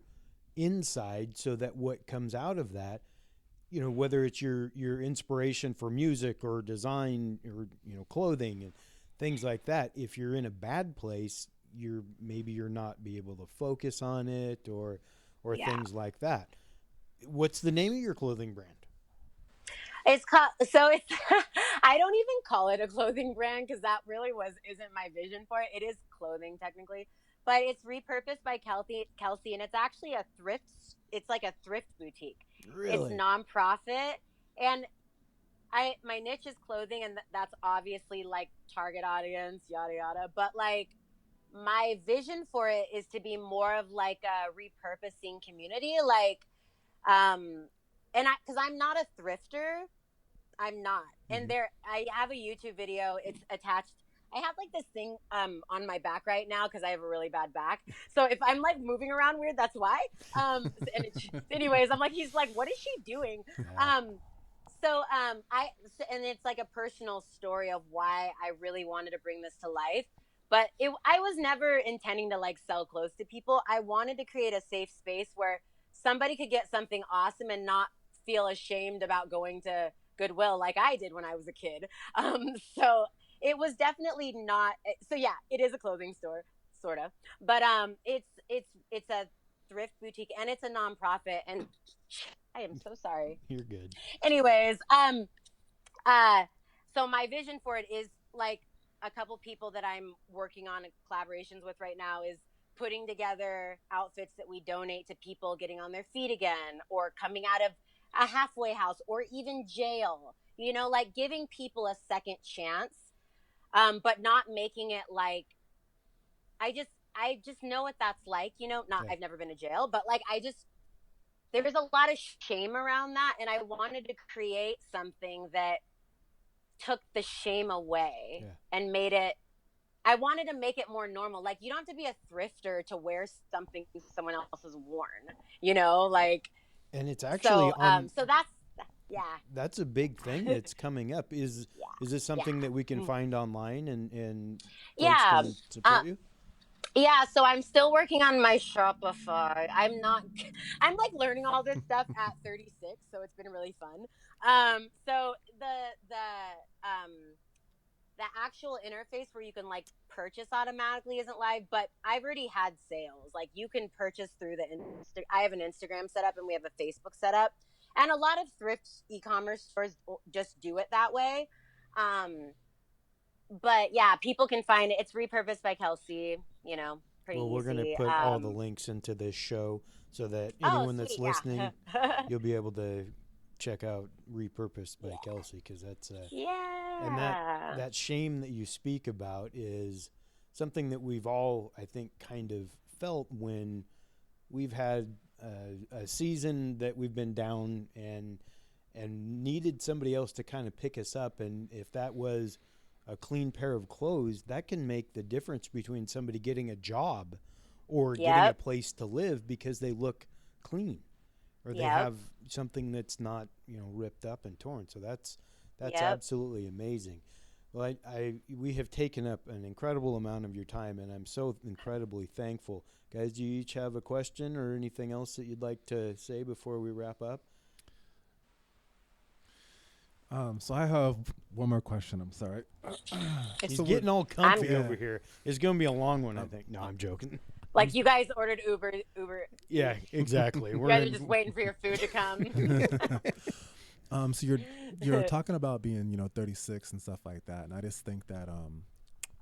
inside, so that what comes out of that, you know, whether it's your inspiration for music or design or, you know, clothing and things like that, if you're in a bad place, you're not be able to focus on it or things like that. What's the name of your clothing brand? It's called, so it's, I don't even call it a clothing brand because that really isn't my vision for it. It is clothing technically, but it's repurposed by Kelsey, and it's actually it's like a thrift boutique. Really? It's nonprofit, and my niche is clothing, and that's obviously like target audience, yada yada. But like my vision for it is to be more of like a repurposing community, like, and because I'm not a thrifter. I'm not. And I have a YouTube video. It's attached. I have like this thing on my back right now because I have a really bad back. So if I'm like moving around weird, that's why. Anyways, I'm like, he's like, what is she doing? And it's like a personal story of why I really wanted to bring this to life. But I was never intending to like sell clothes to people. I wanted to create a safe space where somebody could get something awesome and not feel ashamed about going to Goodwill like I did when I was a kid. So it was definitely not. So yeah, it is a clothing store, sort of. But it's a thrift boutique and it's a nonprofit. And I am so sorry. You're good. Anyways, so my vision for it is like a couple people that I'm working on collaborations with right now is putting together outfits that we donate to people getting on their feet again or coming out of a halfway house or even jail, you know, like giving people a second chance, but not making it like, I just know what that's like, you know, not, I've never been to jail, but like, there's a lot of shame around that. And I wanted to create something that took the shame away and made it, I wanted to make it more normal. Like, you don't have to be a thrifter to wear something someone else has worn, you know, like. And it's actually so that's that's a big thing that's coming up. Is this something that we can find online and folks can support you? Yeah, so I'm still working on my Shopify. I'm like learning all this stuff at 36, so it's been really fun. So the actual interface where you can like purchase automatically isn't live, but I've already had sales. Like you can purchase through I have an Instagram set up and we have a Facebook set up, and a lot of thrift e-commerce stores just do it that way. But yeah, people can find it. It's repurposed by Kelsey, you know, pretty easy. Well, we're going to put all the links into this show so that anyone that's listening, you'll be able to check out Repurposed by Kelsey, because that's and that shame that you speak about is something that we've all, I think, kind of felt when we've had a season that we've been down and needed somebody else to kind of pick us up. And if that was a clean pair of clothes, that can make the difference between somebody getting a job or getting a place to live because they look clean or they have something that's not, you know, ripped up and torn. So that's absolutely amazing. Well, we have taken up an incredible amount of your time, and I'm so incredibly thankful. Guys, do you each have a question or anything else that you'd like to say before we wrap up? So I have one more question. I'm sorry. He's getting all comfy over here. It's going to be a long one, I think. No, I'm joking. Like you guys ordered Uber. Yeah, exactly. You guys are just waiting for your food to come. So you're talking about being, you know, 36 and stuff like that, and I just think that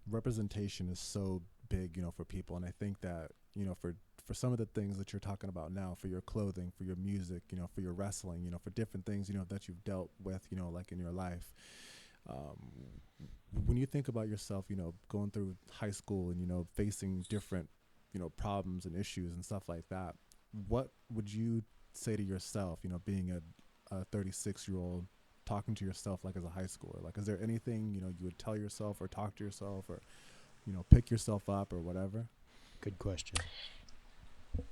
representation is so big, you know, for people, and I think that, you know, for some of the things that you're talking about now, for your clothing, for your music, you know, for your wrestling, you know, for different things, you know, that you've dealt with, you know, like in your life. When you think about yourself, you know, going through high school and, you know, facing different, you know, problems and issues and stuff like that, what would you say to yourself, you know, being a 36-year-old, talking to yourself like as a high schooler? Like, is there anything, you know, you would tell yourself or talk to yourself or, you know, pick yourself up or whatever? Good question.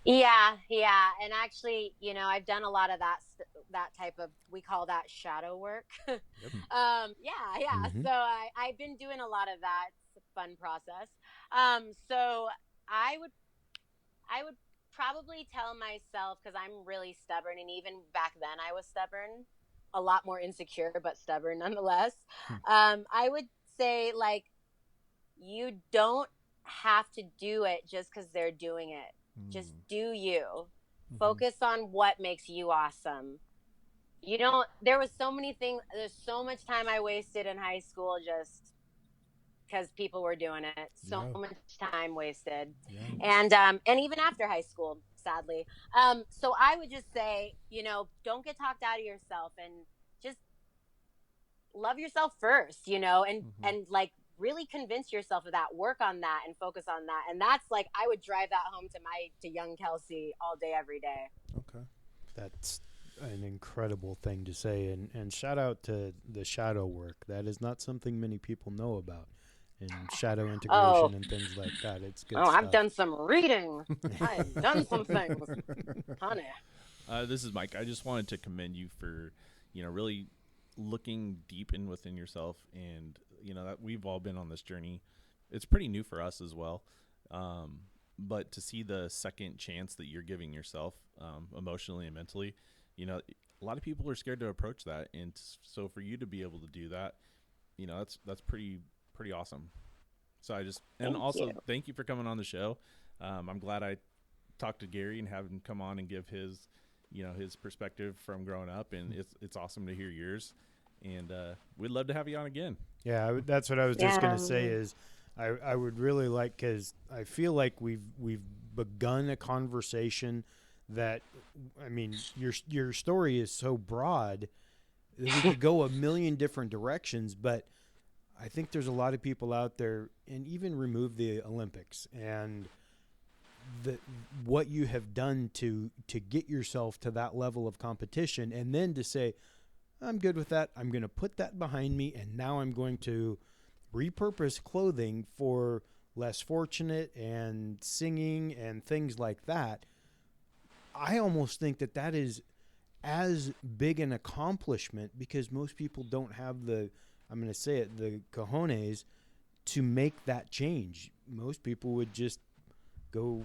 Yeah. And actually, you know, I've done a lot of that type of, we call that shadow work. Yep. Mm-hmm. So I've been doing a lot of that. It's a fun process. So I would probably tell myself, because I'm really stubborn, and even back then I was stubborn, a lot more insecure, but stubborn nonetheless. I would say, like, you don't have to do it just because they're doing it. Just do you. Mm-hmm. Focus on what makes you awesome. You don't, there was so many things, there's so much time I wasted in high school just because people were doing it. So much time wasted. Yeah. And even after high school, sadly. So I would just say, you know, don't get talked out of yourself and just love yourself first, you know, and like really convince yourself of that, work on that and focus on that. And that's like, I would drive that home to young Kelsey all day, every day. Okay. That's an incredible thing to say. And shout out to the shadow work. That is not something many people know about. And shadow integration and things like that. It's good stuff. I've done some reading. I've done some things. Honey. This is Mike. I just wanted to commend you for, you know, really looking deep within yourself. And, you know, that we've all been on this journey it's pretty new for us as well. But to see the second chance that you're giving yourself, emotionally and mentally, you know, a lot of people are scared to approach that. And so for you to be able to do that, you know, that's pretty awesome. So thank you for coming on the show. I'm glad I talked to Gary and have him come on and give his, you know, his perspective from growing up, and it's awesome to hear yours. And we'd love to have you on again. Yeah, that's what I was just going to say is I would really like, because I feel like we've begun a conversation that, I mean, your story is so broad that we could go a million different directions, but I think there's a lot of people out there, and even remove the Olympics and what you have done to get yourself to that level of competition, and then to say, I'm good with that. I'm going to put that behind me, and now I'm going to repurpose clothing for less fortunate and singing and things like that. I almost think that is as big an accomplishment, because most people don't have the cojones to make that change. Most people would just go,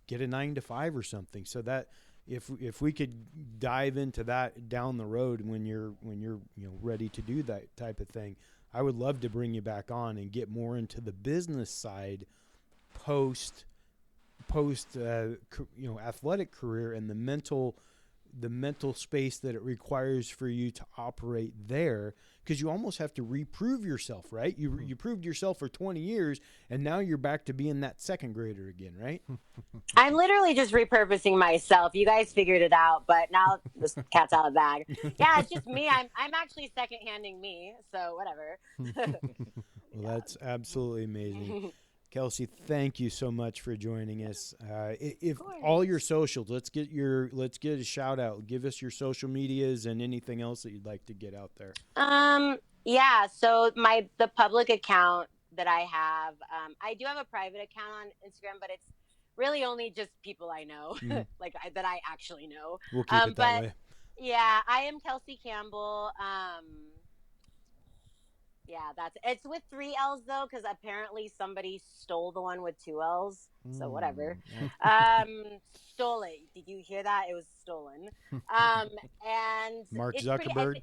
get a 9-to-5 or something. So that if we could dive into that down the road when you're ready to do that type of thing, I would love to bring you back on and get more into the business side post athletic career, and the mental space that it requires for you to operate there, because you almost have to reprove yourself, right? You proved yourself for 20 years, and now you're back to being that second grader again, right? I'm literally just repurposing myself. You guys figured it out, but now the cat's out of the bag. Yeah, it's just me. I'm actually second-handing me, so whatever. Well, that's absolutely amazing. Kelsey, thank you so much for joining us. If all your socials, let's get a shout out. Give us your social medias and anything else that you'd like to get out there. Yeah. So the public account that I have, I do have a private account on Instagram, but it's really only just people I know, that I actually know. We'll keep it that way. Yeah, I am Kelsey Campbell. Yeah, it's with 3 L's though, because apparently somebody stole the one with 2 L's. So whatever. Stole it. Did you hear that? It was stolen. And Mark Zuckerberg.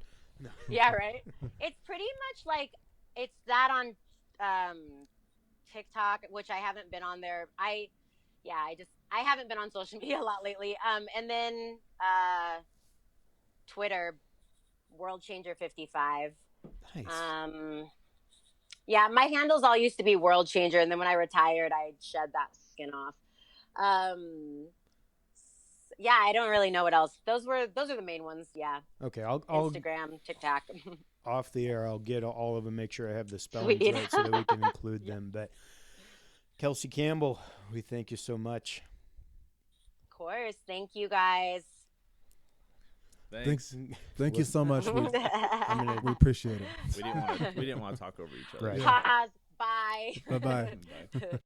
Yeah, right. It's pretty much like it's that on TikTok, which I haven't been on there. I haven't been on social media a lot lately. And then Twitter, World Changer 55. Nice. Yeah, my handles all used to be World Changer, and then when I retired, I shed that skin off. Yeah, I don't really know what else. Those are the main ones. Yeah. Okay, I'll Instagram, TikTok. Off the air, I'll get all of them. Make sure I have the spellings right so that we can include them. But Kelsey Campbell, we thank you so much. Of course, thank you guys. Thanks. Thank you so much. We appreciate it. We didn't want to talk over each other. Right. Pause. Bye. Bye-bye. Bye.